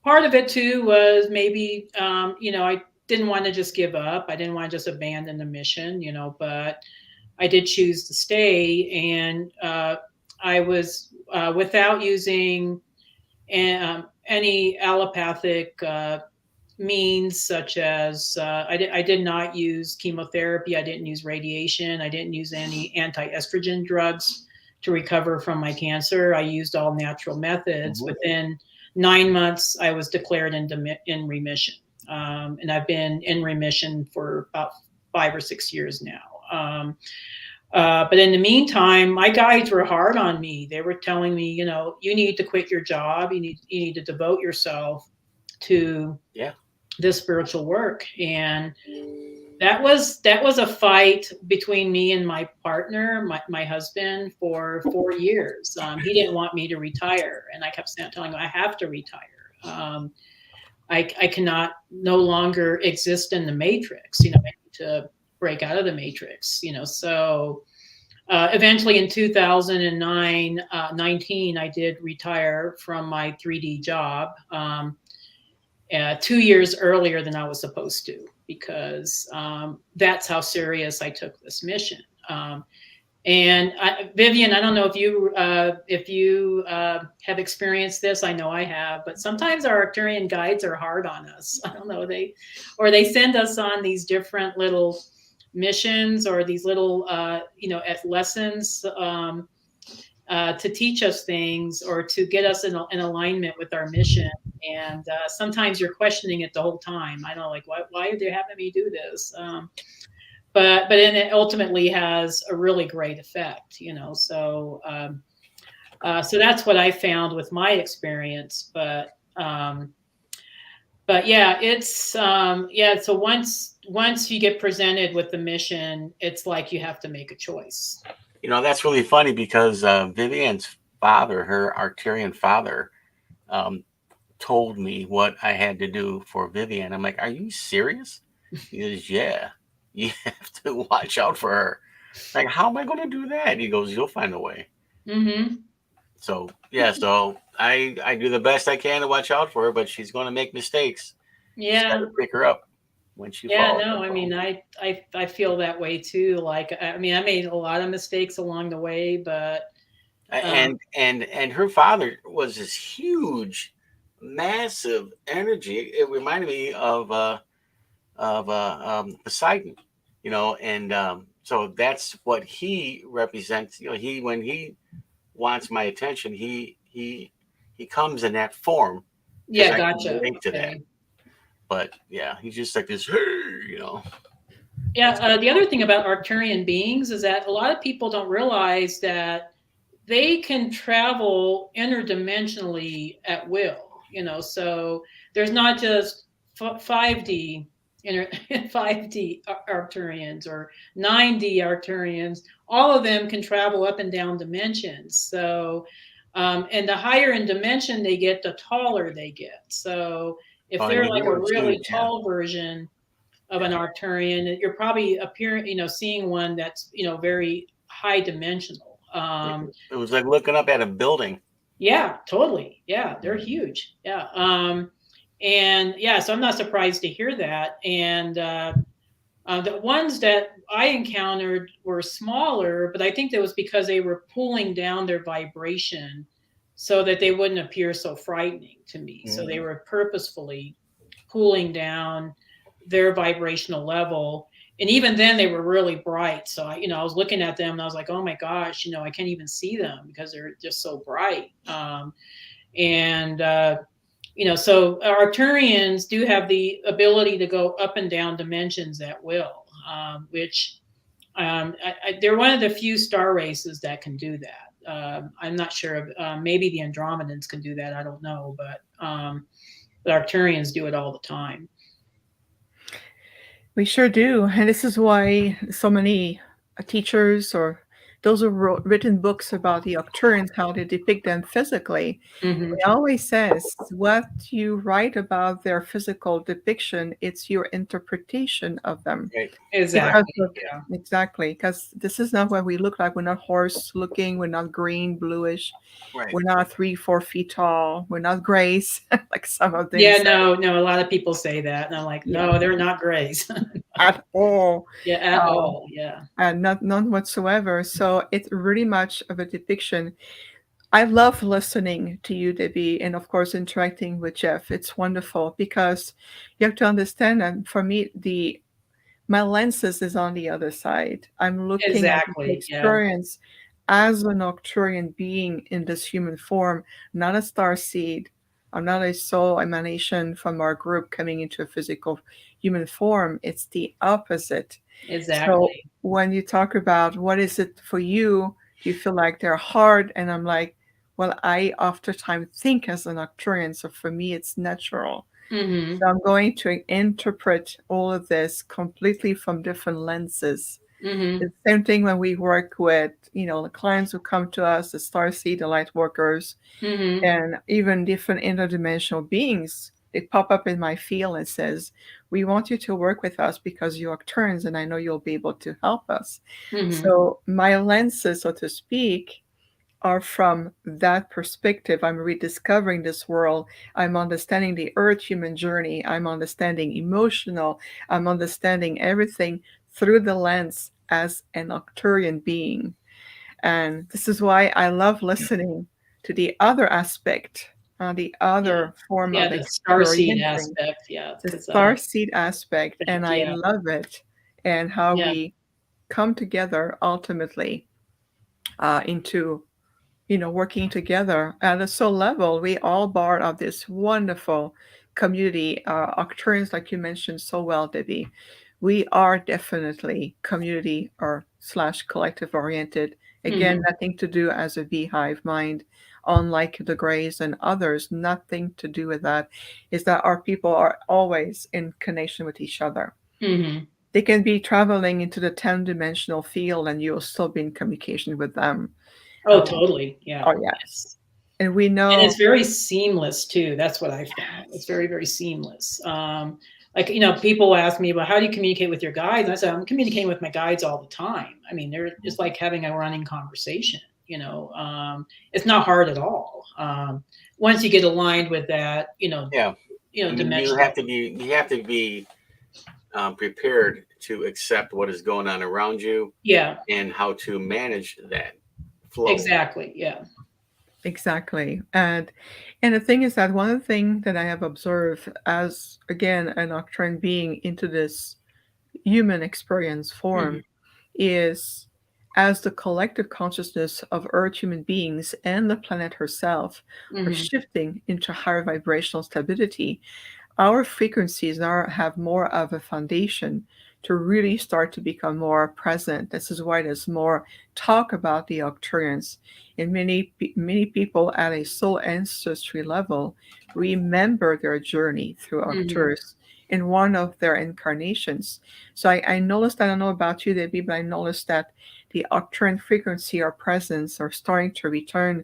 part of it too was maybe, I didn't want to just give up. I didn't want to just abandon the mission, but I did choose to stay, and I was without using any allopathic means, such as I did not use chemotherapy. I didn't use radiation. I didn't use any anti-estrogen drugs to recover from my cancer. I used all natural methods. Mhm. Within 9 months, I was declared in remission. And I've been in remission for about 5 or 6 years now. But in the meantime, my guides were hard on me. They were telling me, you need to quit your job. You need to devote yourself to Yeah. this spiritual work. And that was a fight between me and my partner, my husband, for 4 years. He didn't want me to retire, and I kept telling him I have to retire. I cannot no longer exist in the matrix. I need to break out of the matrix. So eventually in 2009, 19, I did retire from my 3D job. 2 years earlier than I was supposed to, because that's how serious I took this mission. And Vivian, I don't know if you have experienced this. I know I have, but sometimes our Arcturian guides are hard on us. I don't know, they send us on these different little missions, or these little as lessons, to teach us things, or to get us in alignment with our mission. And sometimes you're questioning it the whole time. I know, like, why are they having me do this? But it ultimately has a really great effect. So that's what I found with my experience. But yeah, it's yeah. So once you get presented with the mission, it's like you have to make a choice. That's really funny because Vivian's father, her Arcturian father, um, told me what I had to do for Vivian. I'm like, are you serious? He goes, yeah, you have to watch out for her. Like, how am I going to do that? He goes, you'll find a way. Mm-hmm. So, yeah, so I do the best I can to watch out for her, but she's going to make mistakes. Just got Yeah. to pick her up when she Yeah, falls. no, I mean, I feel that way too. Like, I mean, I made a lot of mistakes along the way, but And her father was this huge, massive energy. It reminded me of Poseidon, and so that's what he represents. He when he wants my attention, he comes in that form, because yeah, I can gotcha. relate to that. Okay. But yeah, he's just like this, hey. Yeah, the other thing about Arcturian beings is that a lot of people don't realize that they can travel interdimensionally at will. So there's not just 5D 5D Arcturians or 9D Arcturians. All of them can travel up and down dimensions. So, and the higher in dimension they get, the taller they get. So if Oh, they're he like a was really huge, yeah. tall version of an Arcturian, you're probably seeing one that's, very high dimensional. It was like looking up at a building. Yeah, totally. Yeah, they're huge. Yeah. And yeah, so I'm not surprised to hear that. And the ones that I encountered were smaller, but I think that was because they were pulling down their vibration so that they wouldn't appear so frightening to me. So they were purposefully pulling down their vibrational level. and even then they were really bright. So I was looking at them and I was like, oh my gosh, I can't even see them because they're just so bright. And so Arcturians do have the ability to go up and down dimensions at will, which they're one of the few star races that can do that. I'm not sure of, maybe the Andromedans can do that. I don't know, but Arcturians do it all the time. We sure do. And this is why so many teachers or those who wrote written books about the Arcturians, how they depict them physically, Mm-hmm. they always says what you write about their physical depiction, it's your interpretation of them. Right. Because Exactly. of, Yeah. exactly, because this is not what we look like. We're not horse looking. We're not green, bluish. Right. We're not 3, 4 feet tall. We're not grays, like some of them Yeah. say. No. No. A lot of people say that, and I'm like, Yeah, no, they're not grays. at all. Yeah. At Um, all. Yeah. and not none whatsoever. So it's really much of a depiction. I love listening to you, Debbie, and of course interacting with Jeff. It's wonderful because you have to understand. And for me, the my lenses is on the other side. I'm looking at the Exactly. Yeah. experience as an Arcturian being in this human form, not a star seed. I'm not a soul emanation from our group coming into a physical human form. It's the opposite. So Exactly. when you talk about what is it for you, do you feel like they're hard? And I'm like, well, I oftentimes think as an Arcturian, so for me it's natural. Mm-hmm. So I'm going to interpret all of this completely from different lenses. Mm-hmm. The same thing when we work with, the clients who come to us, the starseed, the light workers, Mm-hmm. and even different interdimensional beings. They pop up in my field and says, "We want you to work with us because you are turns, and I know you'll be able to help us." Mm-hmm. So my lenses, so to speak, are from that perspective. I'm rediscovering this world. I'm understanding the earth human journey. I'm understanding emotional. I'm understanding everything through the lens as an Arcturian being. And this is why I love listening to the other aspect, the Yeah. other form Yeah. of The starseed experiencing aspect. Yeah. the Because star seed aspect. And I yeah. love it and how Yeah. we come together ultimately into working together at a soul level. We all part of this wonderful community. Octurians, like you mentioned so well, Debbie, we are definitely community or slash collective oriented. Again, Mm-hmm. nothing to do as a beehive mind, unlike the Greys and others. Nothing to do with that. Is that our people are always in connection with each other. Mm-hmm. They can be traveling into the 10-dimensional field, and you'll still be in communication with them. Oh, Um, totally. Yeah. Oh, yes. And we And know, it's very seamless too. That's what I found. It's very, very seamless. Like, people ask me, well, how do you communicate with your guides? And I said, I'm communicating with my guides all the time. I mean, they're just like having a running conversation. It's not hard at all. Once you get aligned with that, Yeah. I mean, dimensional. you have to be prepared to accept what is going on around you Yeah, and how to manage that flow. exactly. Yeah. exactly. And the thing is that one of the things that I have observed as, again, an Octran being into this human experience Hmm. form is as the collective consciousness of Earth human beings and the planet herself are Hmm. shifting into higher vibrational stability, our frequencies now have more of a foundation to really start to become more present. This is why there's more talk about the Arcturians. And many people at a soul ancestry level remember their journey through Hmm. Arcturus in one of their incarnations. So I noticed, I don't know about you, Debbie, but I noticed that the Arcturian frequency or presence are starting to return,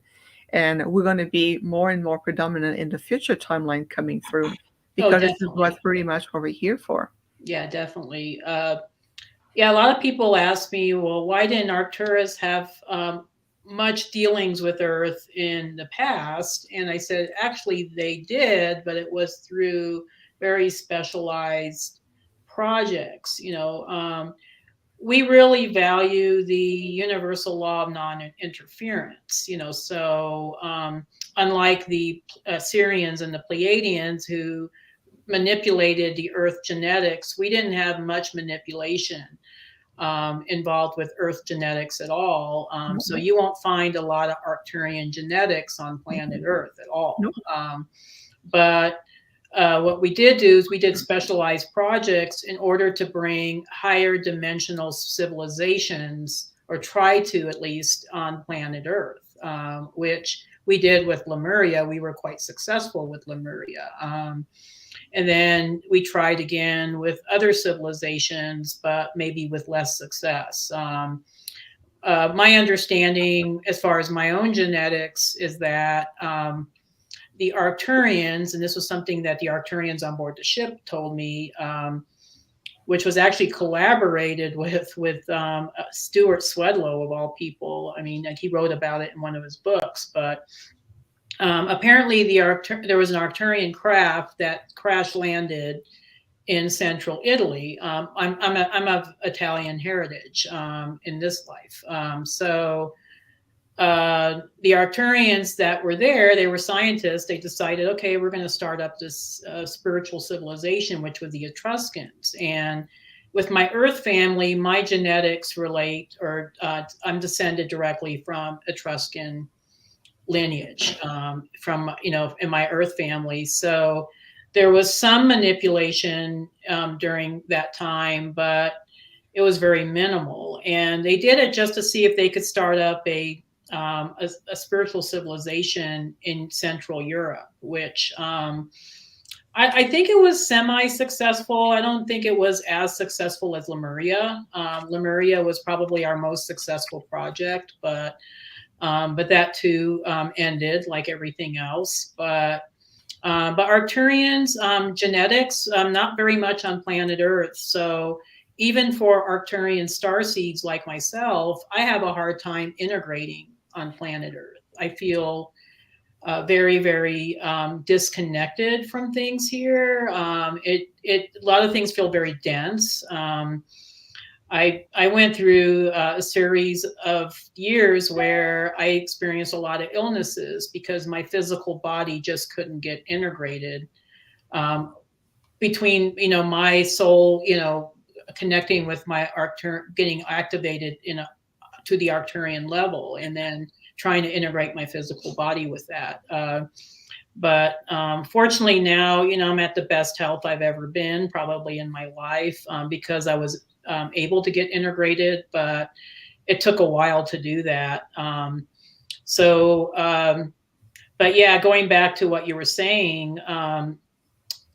and we're going to be more and more predominant in the future timeline coming through, Oh, because this is definitely. what's pretty much what we're here for. Yeah, definitely. Yeah, a lot of people ask me, well, why didn't Arcturus have much dealings with Earth in the past? And I said, actually, they did, but it was through very specialized projects. We really value the universal law of non-interference. So unlike the Syrians and the Pleiadians, who manipulated the Earth genetics. We didn't have much manipulation involved with Earth genetics at all. So you won't find a lot of Arcturian genetics on planet Earth at all. Nope. But what we did do is we did specialized projects in order to bring higher dimensional civilizations, or try to at least, on planet Earth, which we did with Lemuria. We were quite successful with Lemuria. And then we tried again with other civilizations, but maybe with less success. My understanding, as far as my own genetics, is that the Arcturians, and this was something that the Arcturians on board the ship told me, which was actually collaborated with Stuart Swedlow, of all people. I mean, he wrote about it in one of his books, but apparently there was an Arcturian craft that crash landed in central Italy. I'm of Italian heritage in this life. So the Arcturians that were there, they were scientists. They decided, okay, we're going to start up this spiritual civilization, which was the Etruscans. And with my Earth family, my genetics relate, or I'm descended directly from Etruscan lineage, from, in my Earth family. So there was some manipulation during that time, but it was very minimal. And they did it just to see if they could start up a spiritual civilization in Central Europe, which I think it was semi-successful. I don't think it was as successful as Lemuria. Lemuria was probably our most successful project, but that too ended like everything else. But Arcturians, genetics, not very much on planet Earth. So even for Arcturian starseeds like myself, I have a hard time integrating on planet Earth. I feel very, very disconnected from things here. A lot of things feel very dense. I went through a series of years where I experienced a lot of illnesses because my physical body just couldn't get integrated between, my soul, connecting with my getting activated to the Arcturian level, and then trying to integrate my physical body with that. But fortunately now, I'm at the best health I've ever been, probably in my life, because I was able to get integrated, but it took a while to do that. But yeah, going back to what you were saying,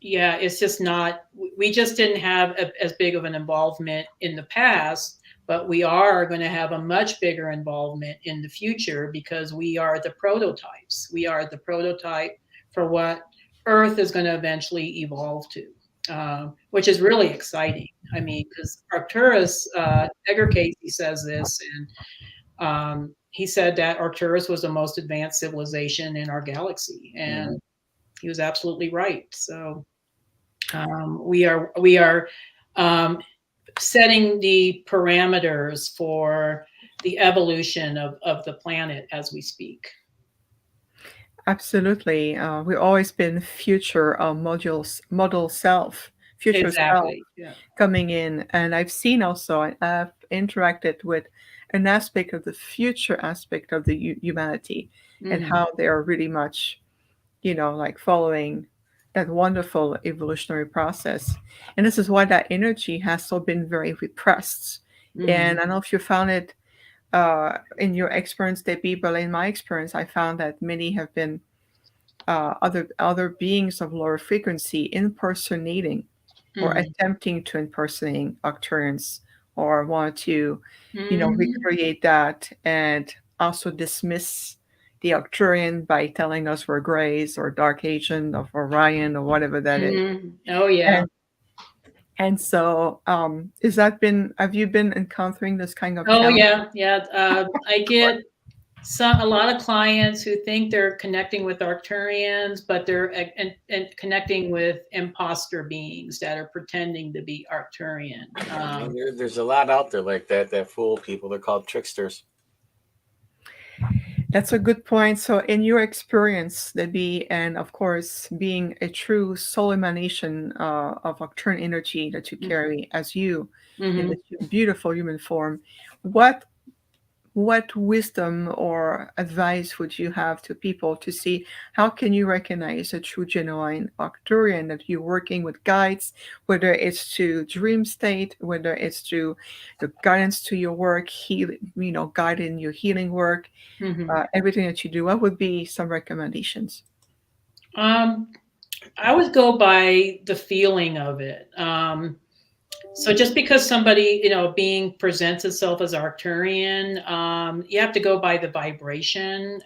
yeah, it's just not, we just didn't have as big of an involvement in the past, but we are going to have a much bigger involvement in the future because we are the prototypes. We are the prototype for what Earth is going to eventually evolve to, which is really exciting. I mean, because Arcturus, Edgar Casey says this, and he said that Arcturus was the most advanced civilization in our galaxy, and he was absolutely right. So we are setting the parameters for the evolution of the planet as we speak. Absolutely. We've always been future model self, future Exactly. self coming in. And I've seen also, I've interacted with an aspect of the future aspect of the humanity and how they are really much, like following that wonderful evolutionary process. And this is why that energy has so been very repressed. And I don't know if you found it in your experience, Debbie, but in my experience, I found that many have been other beings of lower frequency impersonating or attempting to impersonate Arcturians, or want to, recreate that and also dismiss the Arcturian by telling us we're Greys or Dark Agent of Orion or whatever that is. Oh yeah. And so, have you been encountering this kind of Oh challenge? yeah. I get a lot of clients who think they're connecting with Arcturians, but they're and connecting with imposter beings that are pretending to be Arcturian. There's a lot out there like that fool people. They're called tricksters. That's a good point. So, in your experience, Debbie, and of course, being a true soul emanation of Octane energy that you carry as you in Mm-hmm. this beautiful human form, what what wisdom or advice would you have to people to see how can you recognize a true genuine Arcturian that you're working with guides, whether it's to dream state, whether it's to the guidance to your work, heal, guiding your healing work, Mm-hmm. everything that you do? What would be some recommendations? Um, I would go by the feeling of it. So just because somebody, a being presents itself as Arcturian, you have to go by the vibration.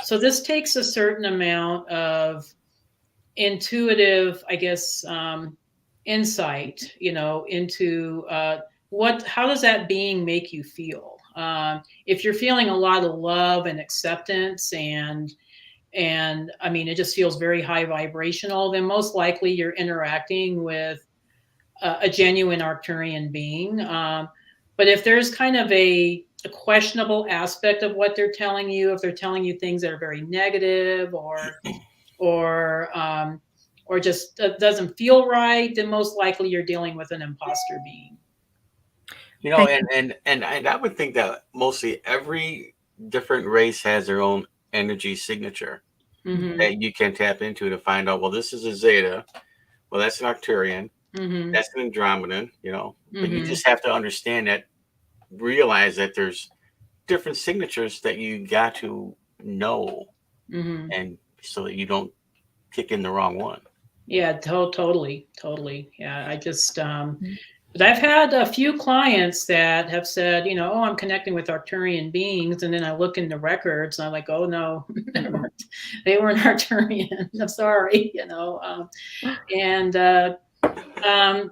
So this takes a certain amount of intuitive, I guess, insight, into how does that being make you feel? If you're feeling a lot of love and acceptance and I mean, it just feels very high vibrational, then most likely you're interacting with a genuine Arcturian being. But if there's kind of a questionable aspect of what they're telling you, if they're telling you things that are very negative or or just doesn't feel right, then most likely you're dealing with an imposter being. You know, Thank you. and I would think that mostly every different race has their own energy signature Mm-hmm. that you can tap into to find out. Well, this is a Zeta. Well, that's an Arcturian. Mm-hmm. That's an Andromedan. You know, but you Mm-hmm. just have to understand that, realize that there's different signatures that you got to know, Mm-hmm. and so that you don't kick in the wrong one. Yeah, totally. Yeah, I just but I've had a few clients that have said, oh, I'm connecting with Arcturian beings, and then I look in the records and I'm like, oh no, Mm-mm. they weren't Arcturian. I'm sorry, and um,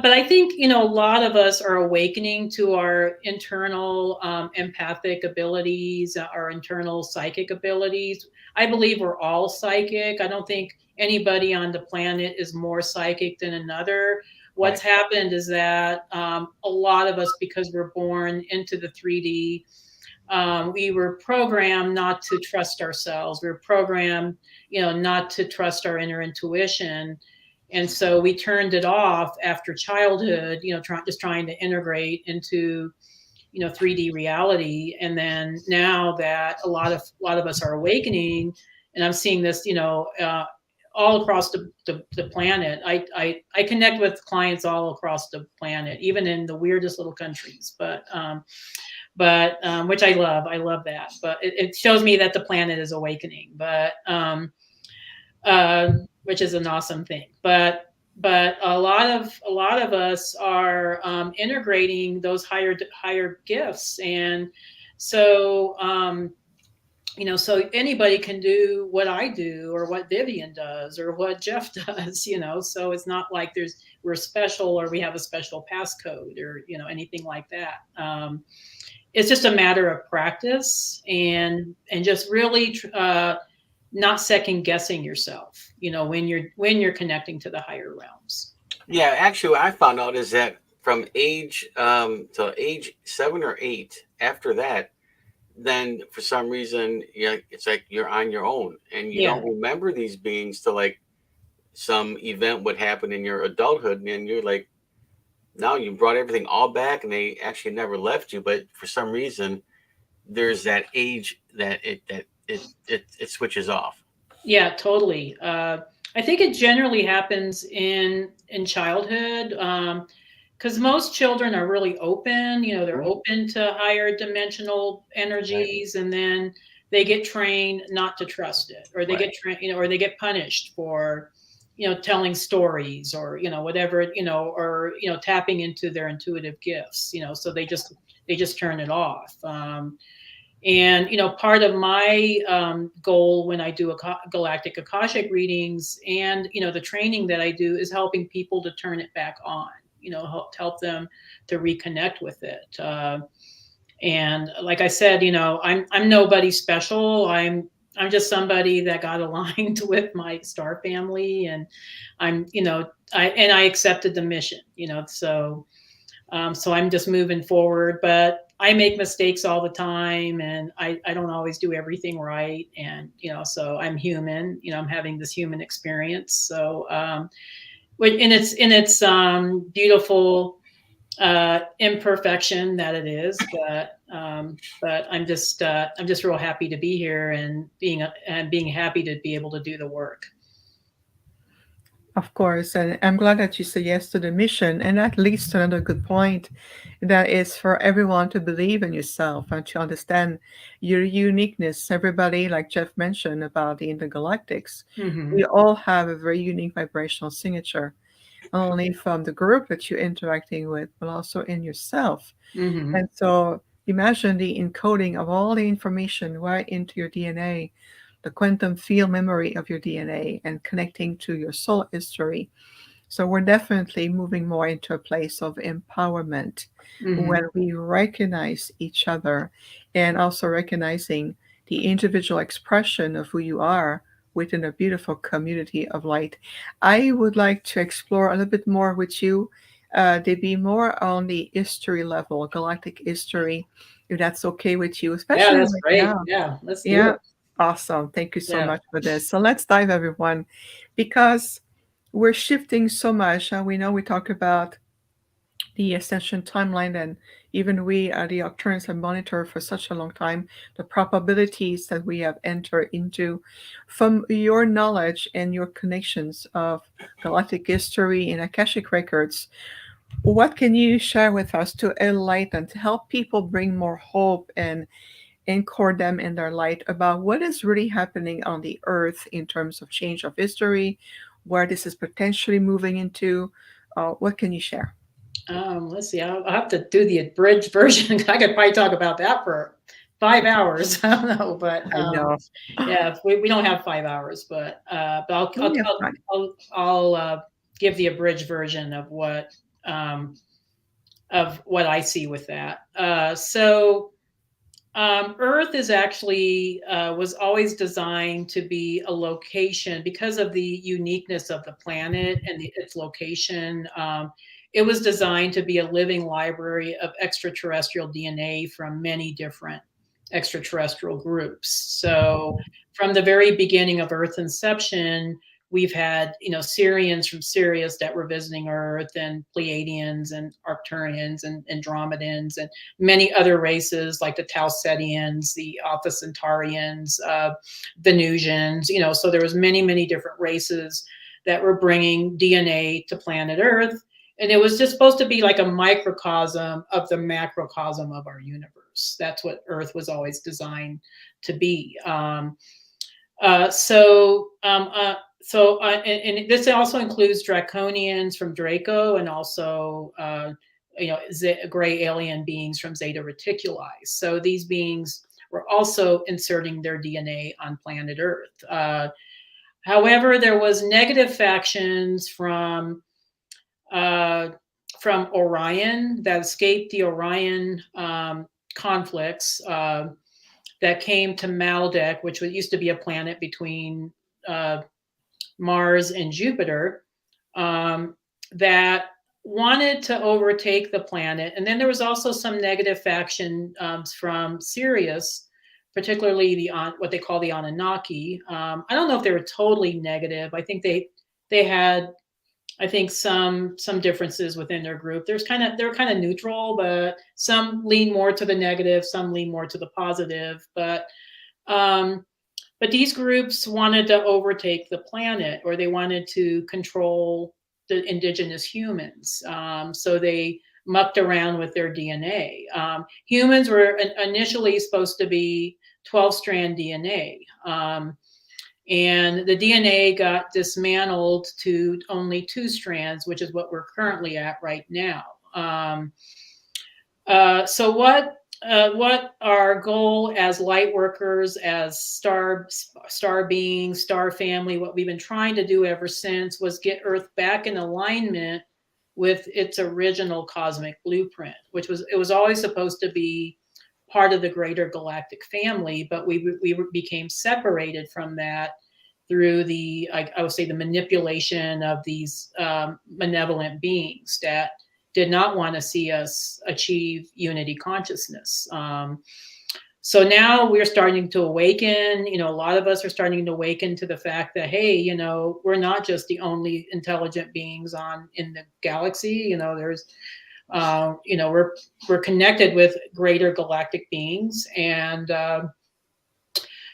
but I think a lot of us are awakening to our internal empathic abilities, our internal psychic abilities. I believe we're all psychic. I don't think anybody on the planet is more psychic than another. What's Right. happened is that a lot of us, because we're born into the 3D, we were programmed not to trust ourselves. We were programmed, not to trust our inner intuition. And so we turned it off after childhood, just trying to integrate into 3D reality. And then now that a lot of us are awakening, and I'm seeing this, all across the planet. I connect with clients all across the planet, even in the weirdest little countries. But which I love. I love that. But it shows me that the planet is awakening. But which is an awesome thing. But a lot of us are integrating those higher gifts, and so so anybody can do what I do or what Vivian does or what Jeff does. So it's not like we're special or we have a special passcode or anything like that. It's just a matter of practice and just really not second guessing yourself, when you're connecting to the higher realms. Yeah, actually, what I found out is that from age to age 7 or 8, after that, then for some reason, it's like you're on your own, and you Yeah. don't remember these beings till like some event would happen in your adulthood, and you're like, now you brought everything all back, and they actually never left you, but for some reason, there's that age that it switches off. Yeah, totally. I think it generally happens in childhood, because most children are really open. They're Mhm. open to higher dimensional Right, energies, and then they get trained not to trust it, or they right. get trained, or they get punished for, telling stories, or whatever, or tapping into their intuitive gifts. So they just turn it off. And part of my goal when I do galactic akashic readings and the training that I do is helping people to turn it back on. Help them to reconnect with it. And like I said, I'm nobody special. I'm just somebody that got aligned with my star family, and I accepted the mission. So I'm just moving forward. But I make mistakes all the time, and I don't always do everything right. And, so I'm human, I'm having this human experience. So, in its beautiful imperfection that it is, but I'm just real happy to be here and being happy to be able to do the work. Of course, and I'm glad that you said yes to the mission. And that leads to another good point, that is for everyone to believe in yourself and to understand your uniqueness. Everybody, like Jeff mentioned about the intergalactics, Hmm. we all have a very unique vibrational signature, not only from the group that you're interacting with, but also in yourself. Hmm. And so imagine the encoding of all the information right into your DNA, the quantum field memory of your DNA, and connecting to your soul history. So we're definitely moving more into a place of empowerment Hmm. when we recognize each other, and also recognizing the individual expression of who you are within a beautiful community of light. I would like to explore a little bit more with you, Debbie, more on the history level, galactic history, if that's okay with you, Yeah, especially that's right great. now. Yeah, let's do Yeah, it. awesome. Thank you so Yeah. much for this. So let's dive, everyone, because we're shifting so much. And we know we talk about the ascension timeline, and even we, the Octurians, have monitored for such a long time the probabilities that we have entered into. From your knowledge and your connections of galactic history and Akashic records, what can you share with us to enlighten, to help people bring more hope and anchor them in their light about what is really happening on the earth in terms of change of history, where this is potentially moving into? What can you share? Let's see. I'll have to do the abridged version. I could probably talk about that for 5 hours. I don't know, but I know. yeah, we don't have 5 hours, but I'll Oh, I'll yeah, I'll, fine. I'll give the abridged version um, of what I see with that. Earth is actually was always designed to be a location because of the uniqueness of the planet and its location. It was designed to be a living library of extraterrestrial DNA from many different extraterrestrial groups. So, from the very beginning of Earth's inception, we've had Syrians from Sirius that were visiting Earth, and Pleiadians and Arcturians and Andromedans and many other races like the Tau Cetians, the Alpha Centaurians, Venusians. So there was many different races that were bringing DNA to planet Earth, and it was just supposed to be like a microcosm of the macrocosm of our universe. That's what Earth was always designed to be. And this also includes draconians from Draco, and also gray alien beings from Zeta Reticuli. So these beings were also inserting their DNA on planet Earth. However, there was negative factions uh, from Orion that escaped the Orion conflicts. That came to Maldek, which used to be a planet between uh, Mars and Jupiter, that wanted to overtake the planet. And then there was also some negative faction from Sirius, particularly what they call the Anunnaki. I don't know if they were totally negative. I think they had some differences within their group. They're kind of neutral, but some lean more to the negative, some lean more to the positive. Um, but these groups wanted to overtake the planet, or they wanted to control the indigenous humans. So they mucked around with their DNA. Humans were initially supposed to be 12-strand DNA. And the DNA got dismantled to only 2 strands, which is what we're currently at right now. So what our goal as light workers, as star beings, star family, what we've been trying to do ever since was get Earth back in alignment with its original cosmic blueprint, it was always supposed to be part of the greater galactic family, but we became separated from that through I would say the manipulation of these malevolent beings that did not want to see us achieve unity consciousness. So now we're starting to awaken, a lot of us are starting to awaken to the fact that, hey, we're not just the only intelligent beings in the galaxy. There's, we're connected with greater galactic beings. And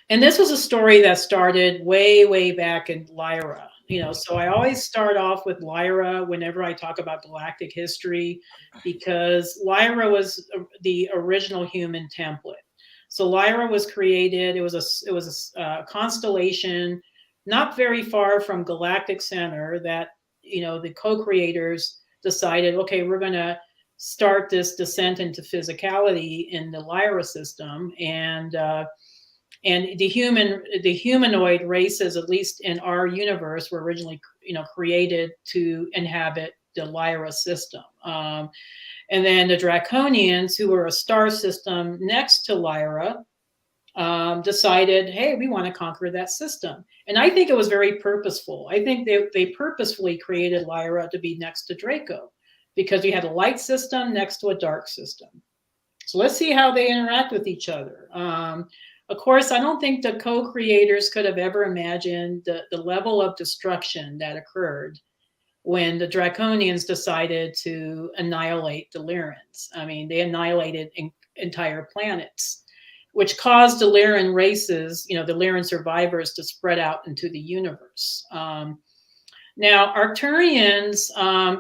this was a story that started way, way back in Lyra. So I always start off with Lyra whenever I talk about galactic history, because Lyra was the original human template. So Lyra was created. It was a constellation not very far from Galactic Center that the co-creators decided, okay, we're going to start this descent into physicality in the Lyra system, and the humanoid races, at least in our universe, were originally created to inhabit the Lyra system. And then the Draconians, who were a star system next to Lyra, decided, hey, we want to conquer that system. And I think it was very purposeful. I think they purposefully created Lyra to be next to Draco, because you had a light system next to a dark system. So let's see how they interact with each other. Of course, I don't think the co-creators could have ever imagined the level of destruction that occurred when the Draconians decided to annihilate the Lyrans. I mean, they annihilated entire planets, which caused the Lyran races, the Lyran survivors, to spread out into the universe. Now, Arcturians,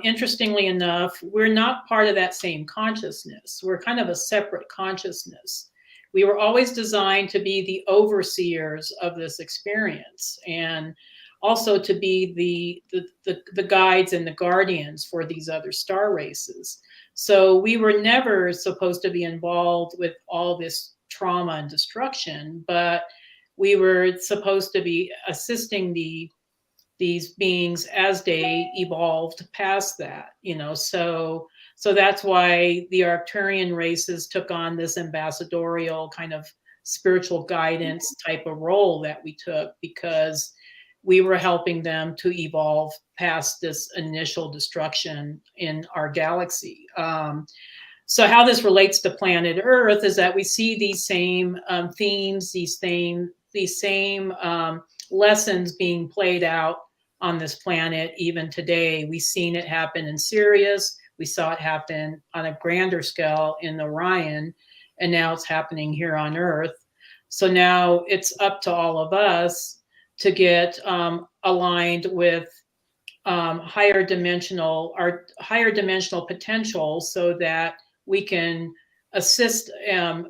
interestingly enough, we're not part of that same consciousness. We're kind of a separate consciousness. We were always designed to be the overseers of this experience, and also to be the guides and the guardians for these other star races. So we were never supposed to be involved with all this trauma and destruction, but we were supposed to be assisting these beings as they evolved past that, so that's why the Arcturian races took on this ambassadorial kind of spiritual guidance type of role that we took, because we were helping them to evolve past this initial destruction in our galaxy. So how this relates to planet Earth is that we see these same themes, these same lessons being played out on this planet even today. We've seen it happen in Sirius. We saw it happen on a grander scale in Orion, and now it's happening here on Earth. So now it's up to all of us to get aligned with higher dimensional potential, so that we can assist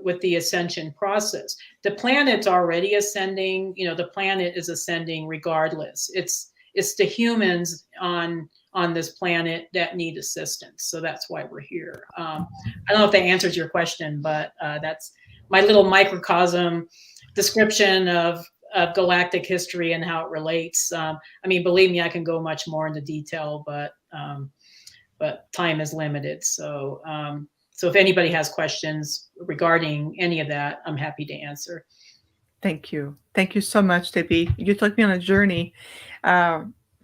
with the ascension process. The planet's already ascending. The planet is ascending regardless. It's the humans on this planet that need assistance. So that's why we're here. I don't know if that answers your question, but that's my little microcosm description of galactic history and how it relates. I mean, believe me, I can go much more into detail, but time is limited. So if anybody has questions regarding any of that, I'm happy to answer. Thank you. Thank you so much, Debbie. You took me on a journey.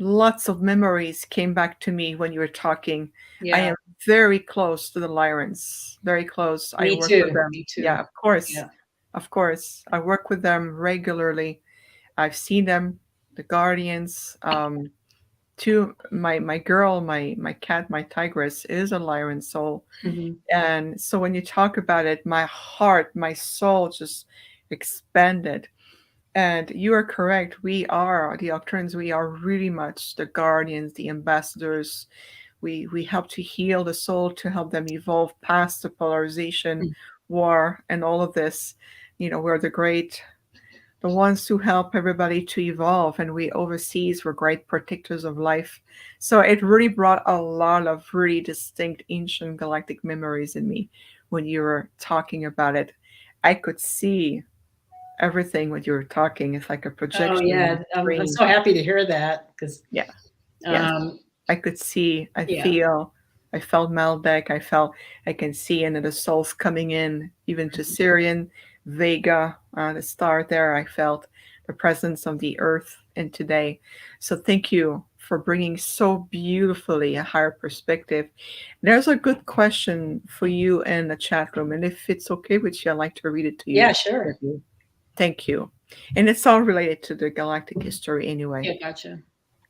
Lots of memories came back to me when you were talking. Yeah. I am very close to the Lyrans. Very close. Me I work too. with them. Me too. Yeah, of course. Yeah. Of course. I work with them regularly. I've seen them, the Guardians. My girl, my cat, my tigress is a Lyran soul. Mm-hmm. And so when you talk about it, my heart, my soul just expanded. And you are correct. We are the Octurians. We are really much the guardians, the ambassadors. We help to heal the soul, to help them evolve past the polarization, war, and all of this. We're the ones who help everybody to evolve, and we overseas were great protectors of life. So it really brought a lot of really distinct ancient galactic memories in me when you were talking about it. I could see everything when you were talking. It's like a projection. Oh yeah, I'm so happy to hear that, because yes. I could see, I felt Maldek, I can see into the souls coming in, even to Sirian, Vega, the star there. I felt the presence of the earth in today. So thank you for bringing so beautifully a higher perspective. There's a good question for you in the chat room, and if it's okay with you, I'd like to read it to Yeah, you. sure. Thank you. And it's all related to the galactic history anyway. Yeah, gotcha.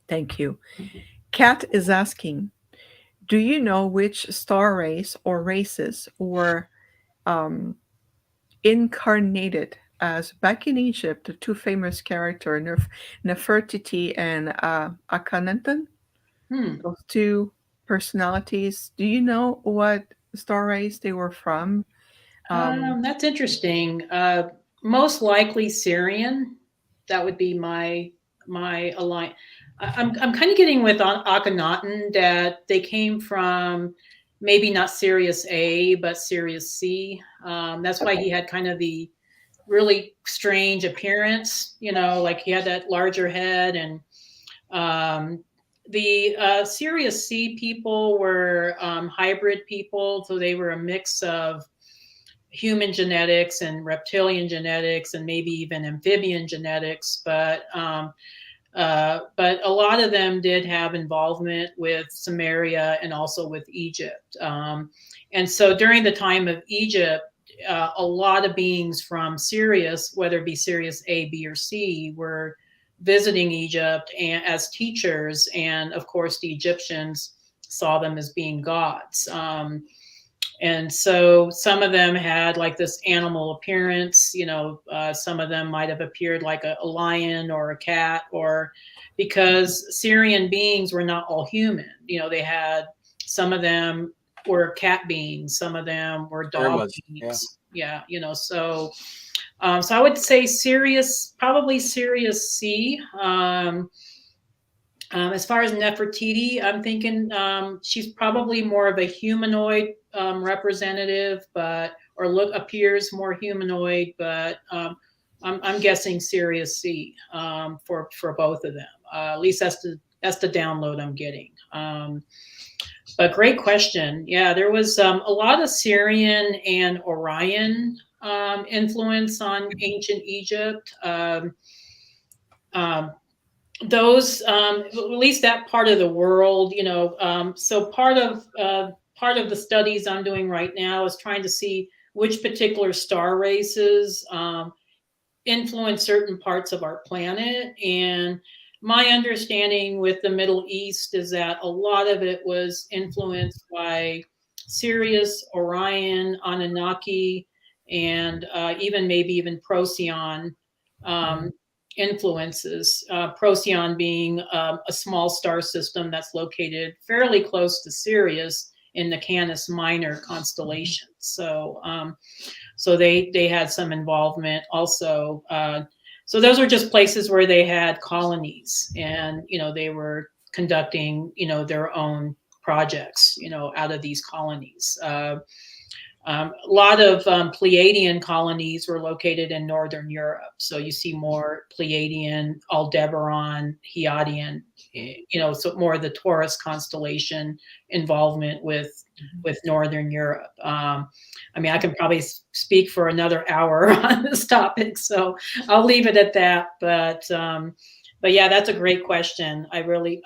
Thank you. Kat is asking, do you know which star race or races were um, incarnated as back in Egypt, the two famous characters, Nefertiti and Akhenaten, Hmm. those two personalities. Do you know what star race they were from? That's interesting. Most likely Syrian. That would be my align. I'm kind of getting with Akhenaten that they came from maybe not Sirius A, but Sirius C. That's why he had kind of the really strange appearance. Like he had that larger head, and the Sirius C people were hybrid people, so they were a mix of human genetics and reptilian genetics and maybe even amphibian genetics, but a lot of them did have involvement with Samaria and also with Egypt. And so during the time of Egypt, a lot of beings from Sirius, whether it be Sirius A, B, or C, were visiting Egypt and as teachers, and of course the Egyptians saw them as being gods. And so some of them had like this animal appearance, some of them might have appeared like a lion or a cat, or because Syrian beings were not all human. They had, some of them were cat beings, some of them were dog beings. Yeah. So I would say probably Sirius C. As far as Nefertiti, I'm thinking she's probably more of a humanoid representative, appears more humanoid, but I'm guessing Sirius C for both of them. At least that's the download I'm getting. But great question. Yeah, there was a lot of Syrian and Orion influence on ancient Egypt. Those at least that part of the world, so part of the studies I'm doing right now is trying to see which particular star races influence certain parts of our planet. And my understanding with the Middle East is that a lot of it was influenced by Sirius, Orion, Anunnaki, and maybe even Procyon influences. Procyon being a small star system that's located fairly close to Sirius in the Canis Minor constellation. So they had some involvement also. So those were just places where they had colonies, and they were conducting their own projects out of these colonies. A lot of Pleiadian colonies were located in Northern Europe. So you see more Pleiadian, Aldebaran, Hyadian, so more of the Taurus constellation involvement with Northern Europe. I can probably speak for another hour on this topic, so I'll leave it at that. But yeah, that's a great question. I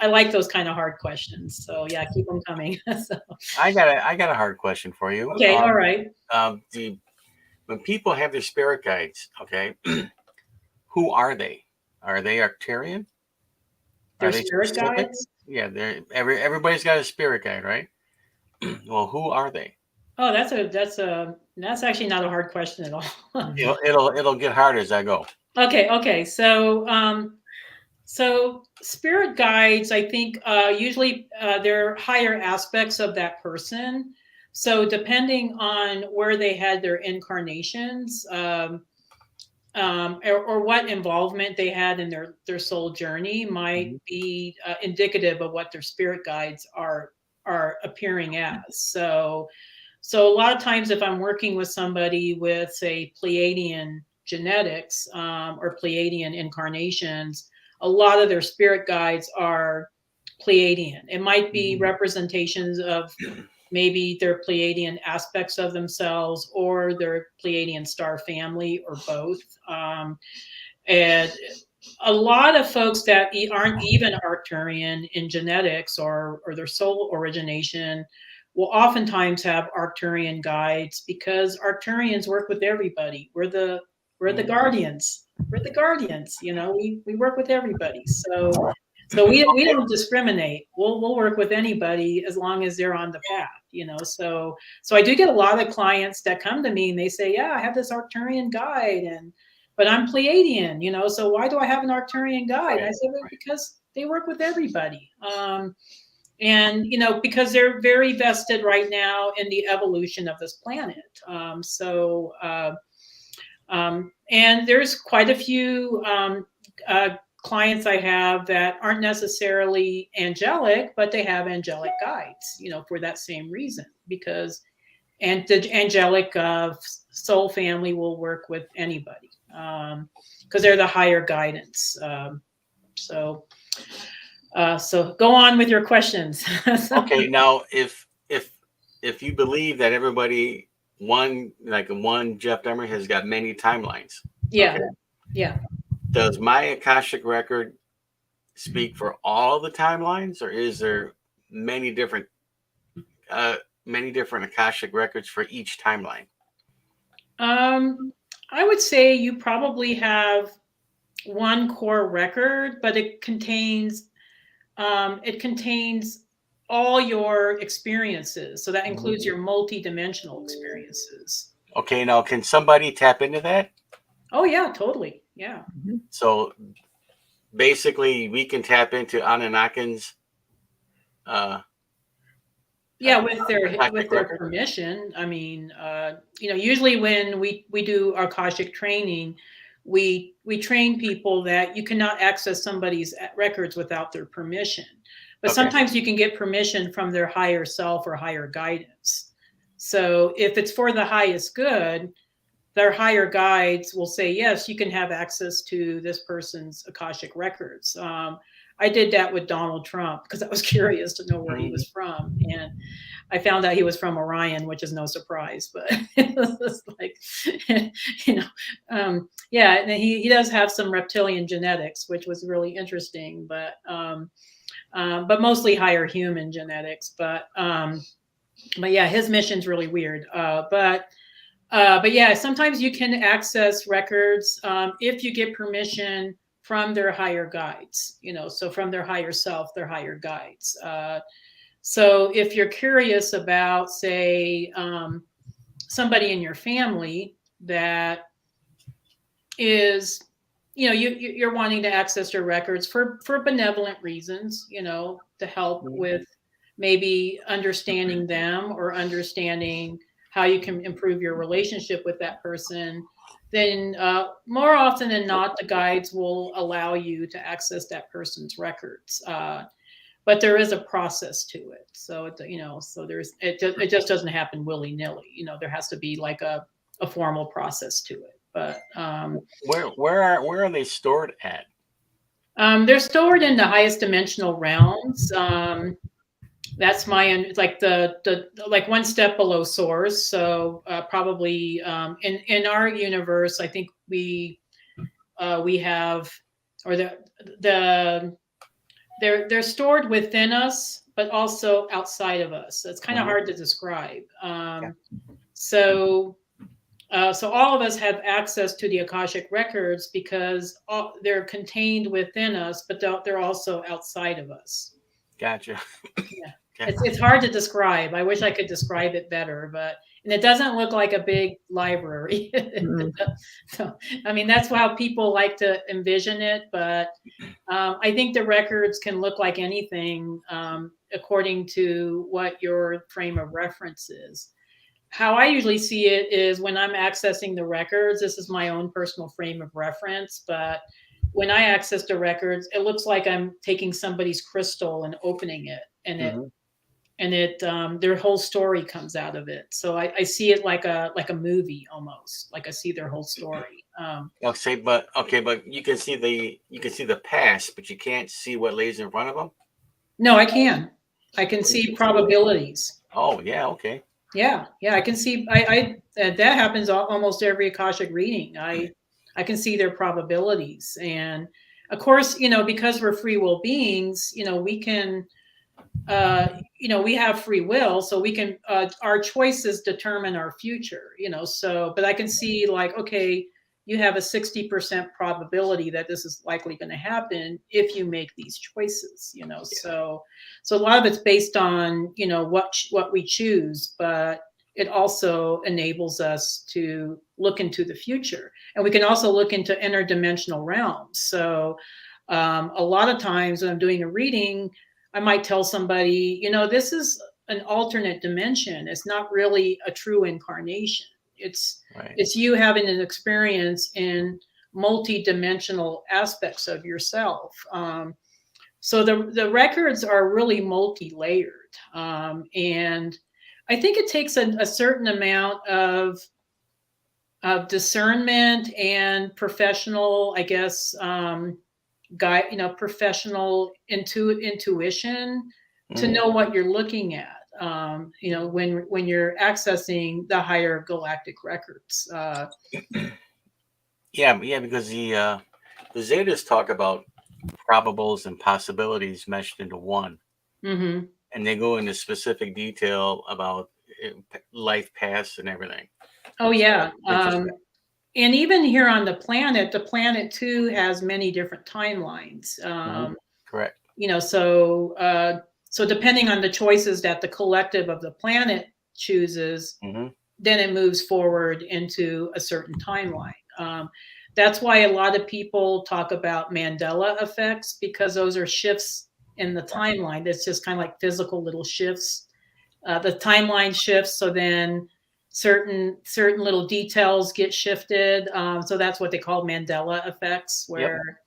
like those kind of hard questions. So yeah, keep them coming. So. I got a hard question for you. Okay, all right. When people have their spirit guides, okay, who are they? Are they Arcturian? Their spirit guides? Yeah, everybody's got a spirit guide, right? Well, who are they? Oh, that's actually not a hard question at all. It'll get harder as I go. Okay. So spirit guides, I think, usually they're higher aspects of that person. So depending on where they had their incarnations, or what involvement they had in their soul journey, might be indicative of what their spirit guides are appearing as. So a lot of times, if I'm working with somebody with, say, Pleiadian genetics or Pleiadian incarnations, a lot of their spirit guides are Pleiadian. It might be representations of maybe their Pleiadian aspects of themselves or their Pleiadian star family, or both. And a lot of folks that aren't even Arcturian in genetics or their soul origination will oftentimes have Arcturian guides because Arcturians work with everybody. We're the guardians. We're the guardians. We work with everybody. So we don't discriminate. We'll work with anybody as long as they're on the path. So I do get a lot of clients that come to me and they say, yeah, I have this Arcturian guide but I'm Pleiadian, so why do I have an Arcturian guide? Right, I said, well, right. because they work with everybody. And, because they're very vested right now in the evolution of this planet. And there's quite a few clients I have that aren't necessarily angelic, but they have angelic guides, for that same reason, because and the angelic soul family will work with anybody because they're the higher guidance. So go on with your questions. Okay, now if you believe that everybody one Jeff Demmer has got many timelines. Yeah. Okay, Yeah. does my Akashic record speak for all the timelines, or is there many different Akashic records for each timeline? I would say you probably have one core record, but it contains all your experiences. So that includes your multi-dimensional experiences. Okay, now can somebody tap into that? Oh yeah, totally. Yeah. So basically we can tap into Anunnakins. Yeah, with their permission. I mean, usually when we do our Akashic training, we train people that you cannot access somebody's records without their permission. But sometimes you can get permission from their higher self or higher guidance. So if it's for the highest good, their higher guides will say, yes, you can have access to this person's Akashic records. I did that with Donald Trump because I was curious to know where he was from. And I found out he was from Orion, which is no surprise, but it was like, yeah, and he does have some reptilian genetics, which was really interesting, but mostly higher human genetics. But yeah, his mission's really weird. But yeah, sometimes you can access records if you get permission from their higher guides, so from their higher self, their higher guides. So if you're curious about, say, somebody in your family that is, you're wanting to access your records for benevolent reasons, to help with maybe understanding them or understanding how you can improve your relationship with that person, then more often than not, the guides will allow you to access that person's records. But there is a process to it. So it just doesn't happen willy-nilly. There has to be like a formal process to it. But where are they stored at? They're stored in the highest dimensional realms. That's it's like the like one step below source. So probably in our universe, I think we have, or they're stored within us, but also outside of us. So it's kind of hard to describe. So all of us have access to the Akashic records because they're contained within us, but they're also outside of us. Gotcha. Yeah. It's hard to describe. I wish I could describe it better, and it doesn't look like a big library. So, I mean, that's how people like to envision it. But I think the records can look like anything according to what your frame of reference is. How I usually see it is when I'm accessing the records, this is my own personal frame of reference, but when I access the records, it looks like I'm taking somebody's crystal and opening it, and their whole story comes out of it. So I see it like a movie almost. Like I see their whole story. But you can see the past, but you can't see what lays in front of them. No, I can. I can see probabilities. Oh yeah, okay. Yeah, I can see. I that happens almost every Akashic reading. I can see their probabilities, and of course, because we're free will beings, we can, we have free will, so we can, our choices determine our future, so, but I can see like, okay, you have a 60% probability that this is likely going to happen if you make these choices, so a lot of it's based on, what we choose, but it also enables us to look into the future. And we can also look into interdimensional realms. So a lot of times when I'm doing a reading, I might tell somebody, this is an alternate dimension. It's not really a true incarnation. It's you having an experience in multi-dimensional aspects of yourself. So the records are really multi-layered. And I think it takes a certain amount of discernment and professional, I guess, professional intuition to know what you're looking at. When you're accessing the higher galactic records. Yeah, because the Zetas talk about probables and possibilities meshed into one. Mm-hmm. And they go into specific detail about life past and everything. Oh, yeah. And even here on the planet too has many different timelines. Correct. So depending on the choices that the collective of the planet chooses, then it moves forward into a certain timeline. That's why a lot of people talk about Mandela effects, because those are shifts in the timeline. It's just kind of like physical little shifts. The timeline shifts, so then certain little details get shifted. So that's what they call Mandela effects, where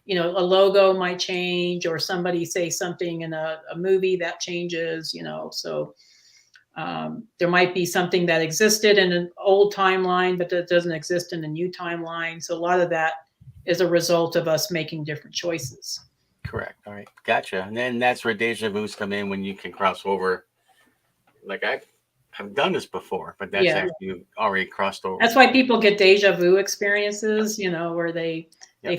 a logo might change, or somebody say something in a movie that changes. So there might be something that existed in an old timeline, but that doesn't exist in a new timeline. So a lot of that is a result of us making different choices. Correct. All right. Gotcha. And then that's where deja vus come in, when you can cross over. Like I've done this before, but that's actually already crossed over. That's why people get deja vu experiences, where they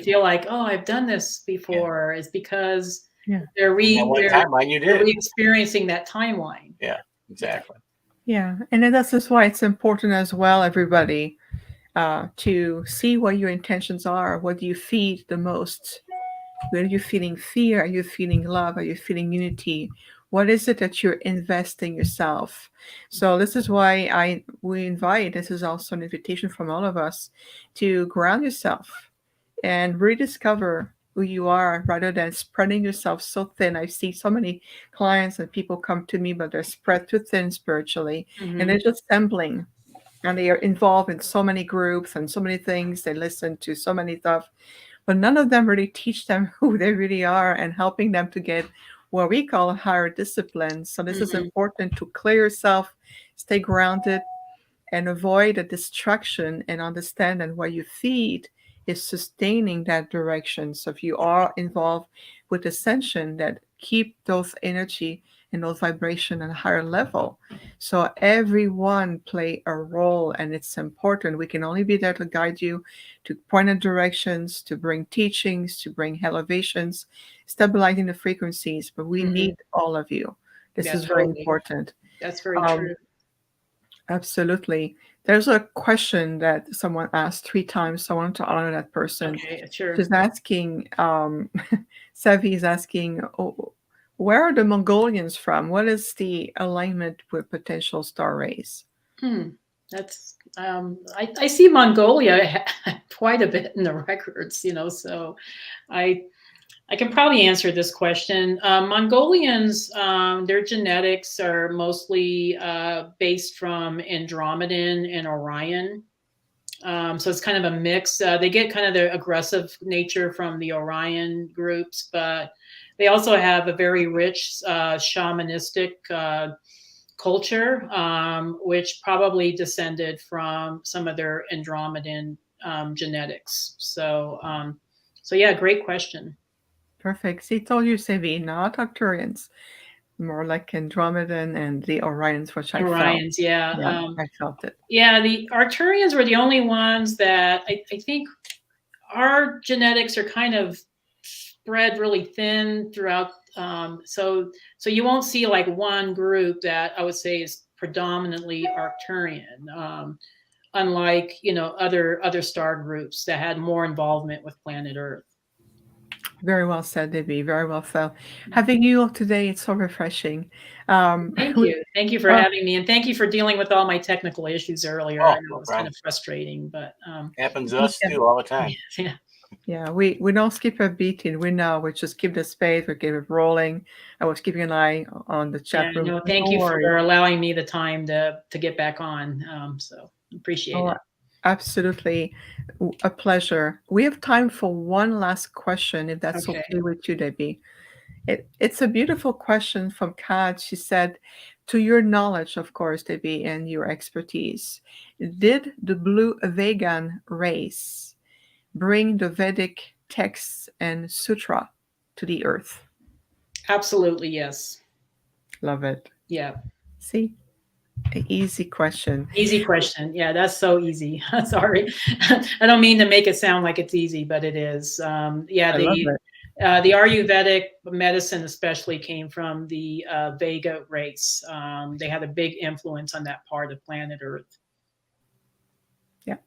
feel like, oh, I've done this before. It's because they're re-experiencing that timeline. Yeah, exactly. Yeah, and then this is why it's important as well, everybody, to see what your intentions are. What do you feed the most? Are you feeling fear? Are you feeling love? Are you feeling unity? What is it that you're investing yourself? So this is why we invite, this is also an invitation from all of us, to ground yourself and rediscover who you are, rather than spreading yourself so thin. I see so many clients and people come to me, but they're spread too thin spiritually, and they're just assembling, and they are involved in so many groups and so many things. They listen to so many stuff, but none of them really teach them who they really are and helping them to get what we call higher disciplines. So this is important, to clear yourself, stay grounded, and avoid a distraction, and understand that what you feed is sustaining that direction. So if you are involved with ascension, that keep those energy and those vibration at a higher level. So everyone play a role, and it's important. We can only be there to guide you, to point in directions, to bring teachings, to bring elevations, stabilizing the frequencies, but we need all of you. This is very important. That's very true. Absolutely. There's a question that someone asked 3 times, so I want to honor that person. Okay, sure. She's asking, Sevi is asking, where are the Mongolians from? What is the alignment with potential star rays? That's I see Mongolia quite a bit in the records, so I can probably answer this question. Mongolians, their genetics are mostly based from Andromedan and Orion. So it's kind of a mix. They get kind of the aggressive nature from the Orion groups, but they also have a very rich shamanistic culture, which probably descended from some of their Andromedan genetics. So yeah, great question. Perfect. See, told you, Sevi, not Arcturians. More like Andromedan and the Orions, which I felt. Orions, yeah. I felt it. Yeah, the Arcturians were the only ones that I think our genetics are kind of spread really thin throughout. So you won't see like one group that I would say is predominantly Arcturian, unlike other star groups that had more involvement with planet Earth. Very well said, Debbie. Very well said. Having you today, it's so refreshing. Thank We, you. Thank you for oh, having me, and thank you for dealing with all my technical issues earlier. I Oh, know no it was kind problem. of frustrating, but Happens to we us can, too all the time. yeah, yeah, we don't skip a beating. We know we just keep the space. We keep it rolling. I was keeping an eye on the yeah. chat room. No, So thank don't you worry. for allowing me the time to get back on. So appreciate Oh, it. absolutely. A pleasure. We have time for one last question, if that's Okay. okay with you, Debbie. It's a beautiful question from Kat. She said, to your knowledge, of course, Debbie, and your expertise, did the blue vegan race bring the Vedic texts and sutra to the earth? Absolutely, yes. Love it. Yeah. See, an easy question. Easy question. Yeah, that's so easy. Sorry. I don't mean to make it sound like it's easy, but it is. Yeah, I love it. the Ayurvedic medicine especially came from the Vega race. They had a big influence on that part of planet Earth. Yeah,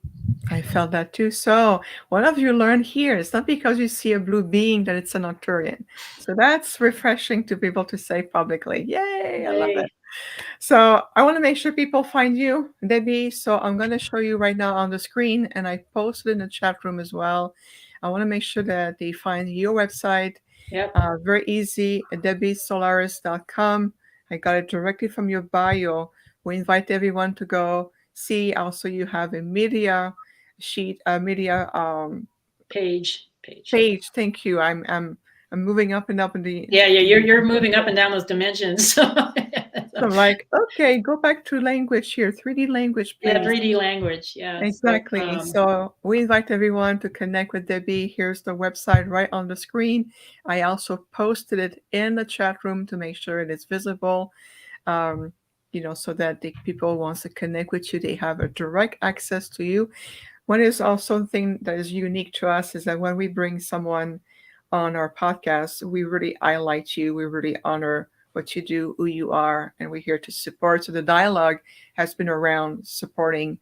I felt that too. So, what have you learned here? It's not because you see a blue being that it's an Arcturian. So that's refreshing to be able to say publicly. Yay, I love it. Yay. So I want to make sure people find you, Debbie. So I'm going to show you right now on the screen, and I posted in the chat room as well. I want to make sure that they find your website. Yep. Very easy, debbiesolaris.com. I got it directly from your bio. We invite everyone to go see. Also, you have a media sheet, a media Page. page. Thank you. I'm moving up and up in the. Yeah, yeah. You're moving up and down those dimensions. So, So I'm like, okay, go back to language here, 3D language, yeah, please. 3D language. Yeah. So Exactly. So we invite everyone to connect with Debbie. Here's the website right on the screen. I also posted it in the chat room to make sure it is visible. Um, so that the people wants to connect with you, they have a direct access to you. What is also the thing that is unique to us is that when we bring someone on our podcast, we really highlight you. We really honor what you do, who you are, and we're here to support. So the dialogue has been around supporting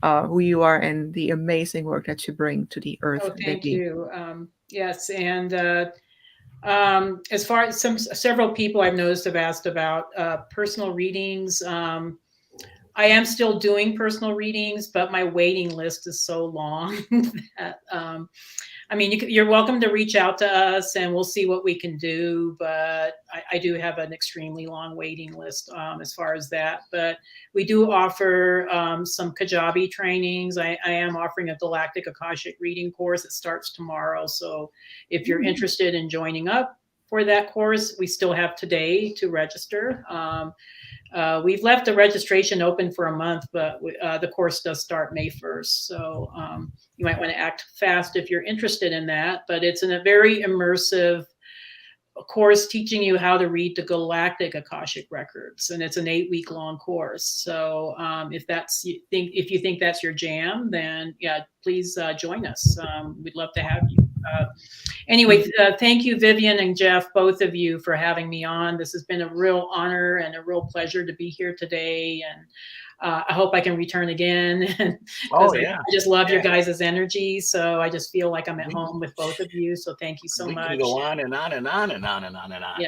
who you are and the amazing work that you bring to the earth, oh, thank Debbie. you. Yes, and as far as several people I've noticed have asked about personal readings. I am still doing personal readings, but my waiting list is so long that I mean, you're welcome to reach out to us and we'll see what we can do. But I do have an extremely long waiting list as far as that. But we do offer some Kajabi trainings. I am offering a Galactic Akashic reading course. It starts tomorrow. So if you're interested in joining up for that course, we still have today to register. We've left the registration open for a month, but the course does start May 1st. So you might want to act fast if you're interested in that. But it's in a very immersive course teaching you how to read the Galactic Akashic records, and it's an 8-week long course. So if you think that's your jam, then yeah, please join us. We'd love to have you. Anyway, thank you, Vivian and Jeff, both of you, for having me on. This has been a real honor and a real pleasure to be here today. And I hope I can return again Oh because I yeah, just love your yeah. guys' energy. So I just feel like I'm at home with both of you. So thank you so We much. can go on and on and on and on and on and on.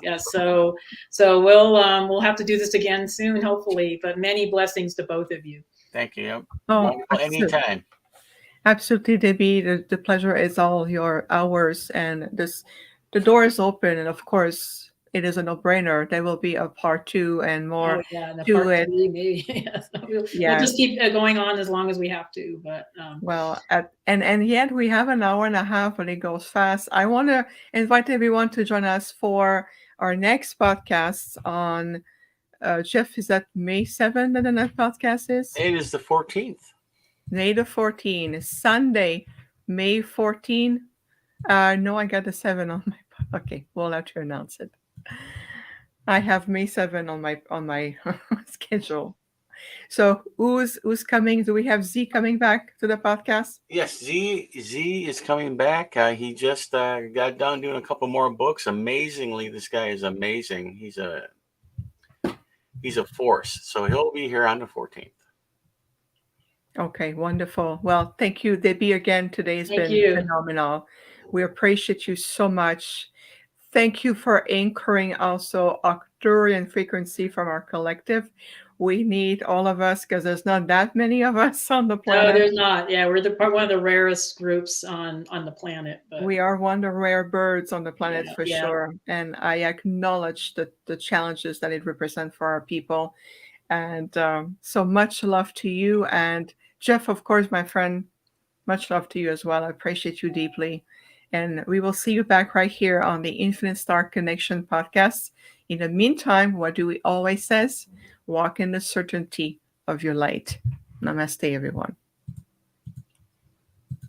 Yeah. So we'll have to do this again soon, hopefully. But many blessings to both of you. Thank you. Oh, Wonderful. Anytime. absolutely, Debbie. The pleasure is all ours, and the door is open. And of course, it is a no-brainer. There will be a part two and Oh more yeah, the to part it. 3 maybe. Yes, we'll Yes. just keep going on as long as we have to. But Well, and yet we have an hour and a half, but it goes fast. I want to invite everyone to join us for our next podcast on Jeff. Is that May 7th that the next podcast is? It is the 14th. May the 14th, Sunday, May 14th. No, I got the 7 on my. Okay, we'll have to announce it. I have May 7 on my schedule. So who's coming? Do we have Z coming back to the podcast? Yes, Z is coming back. He just got done doing a couple more books. Amazingly, this guy is amazing. He's a force. So he'll be here on the 14th. Okay, wonderful. Well, thank you, Debbie, again. Today has Thank been you. phenomenal. We appreciate you so much. Thank you for anchoring also Arcturian frequency from our collective. We need all of us because there's not that many of us on the No, planet. there's not. Yeah, we're one of the rarest groups on the planet. But We are one of the rare birds on the planet for yeah. sure. And I acknowledge the challenges that it represents for our people. And so much love to you. And Jeff, of course, my friend, much love to you as well. I appreciate you deeply. And we will see you back right here on the Infinite Star Connection podcast. In the meantime, what do we always says? Walk in the certainty of your light. Namaste, everyone.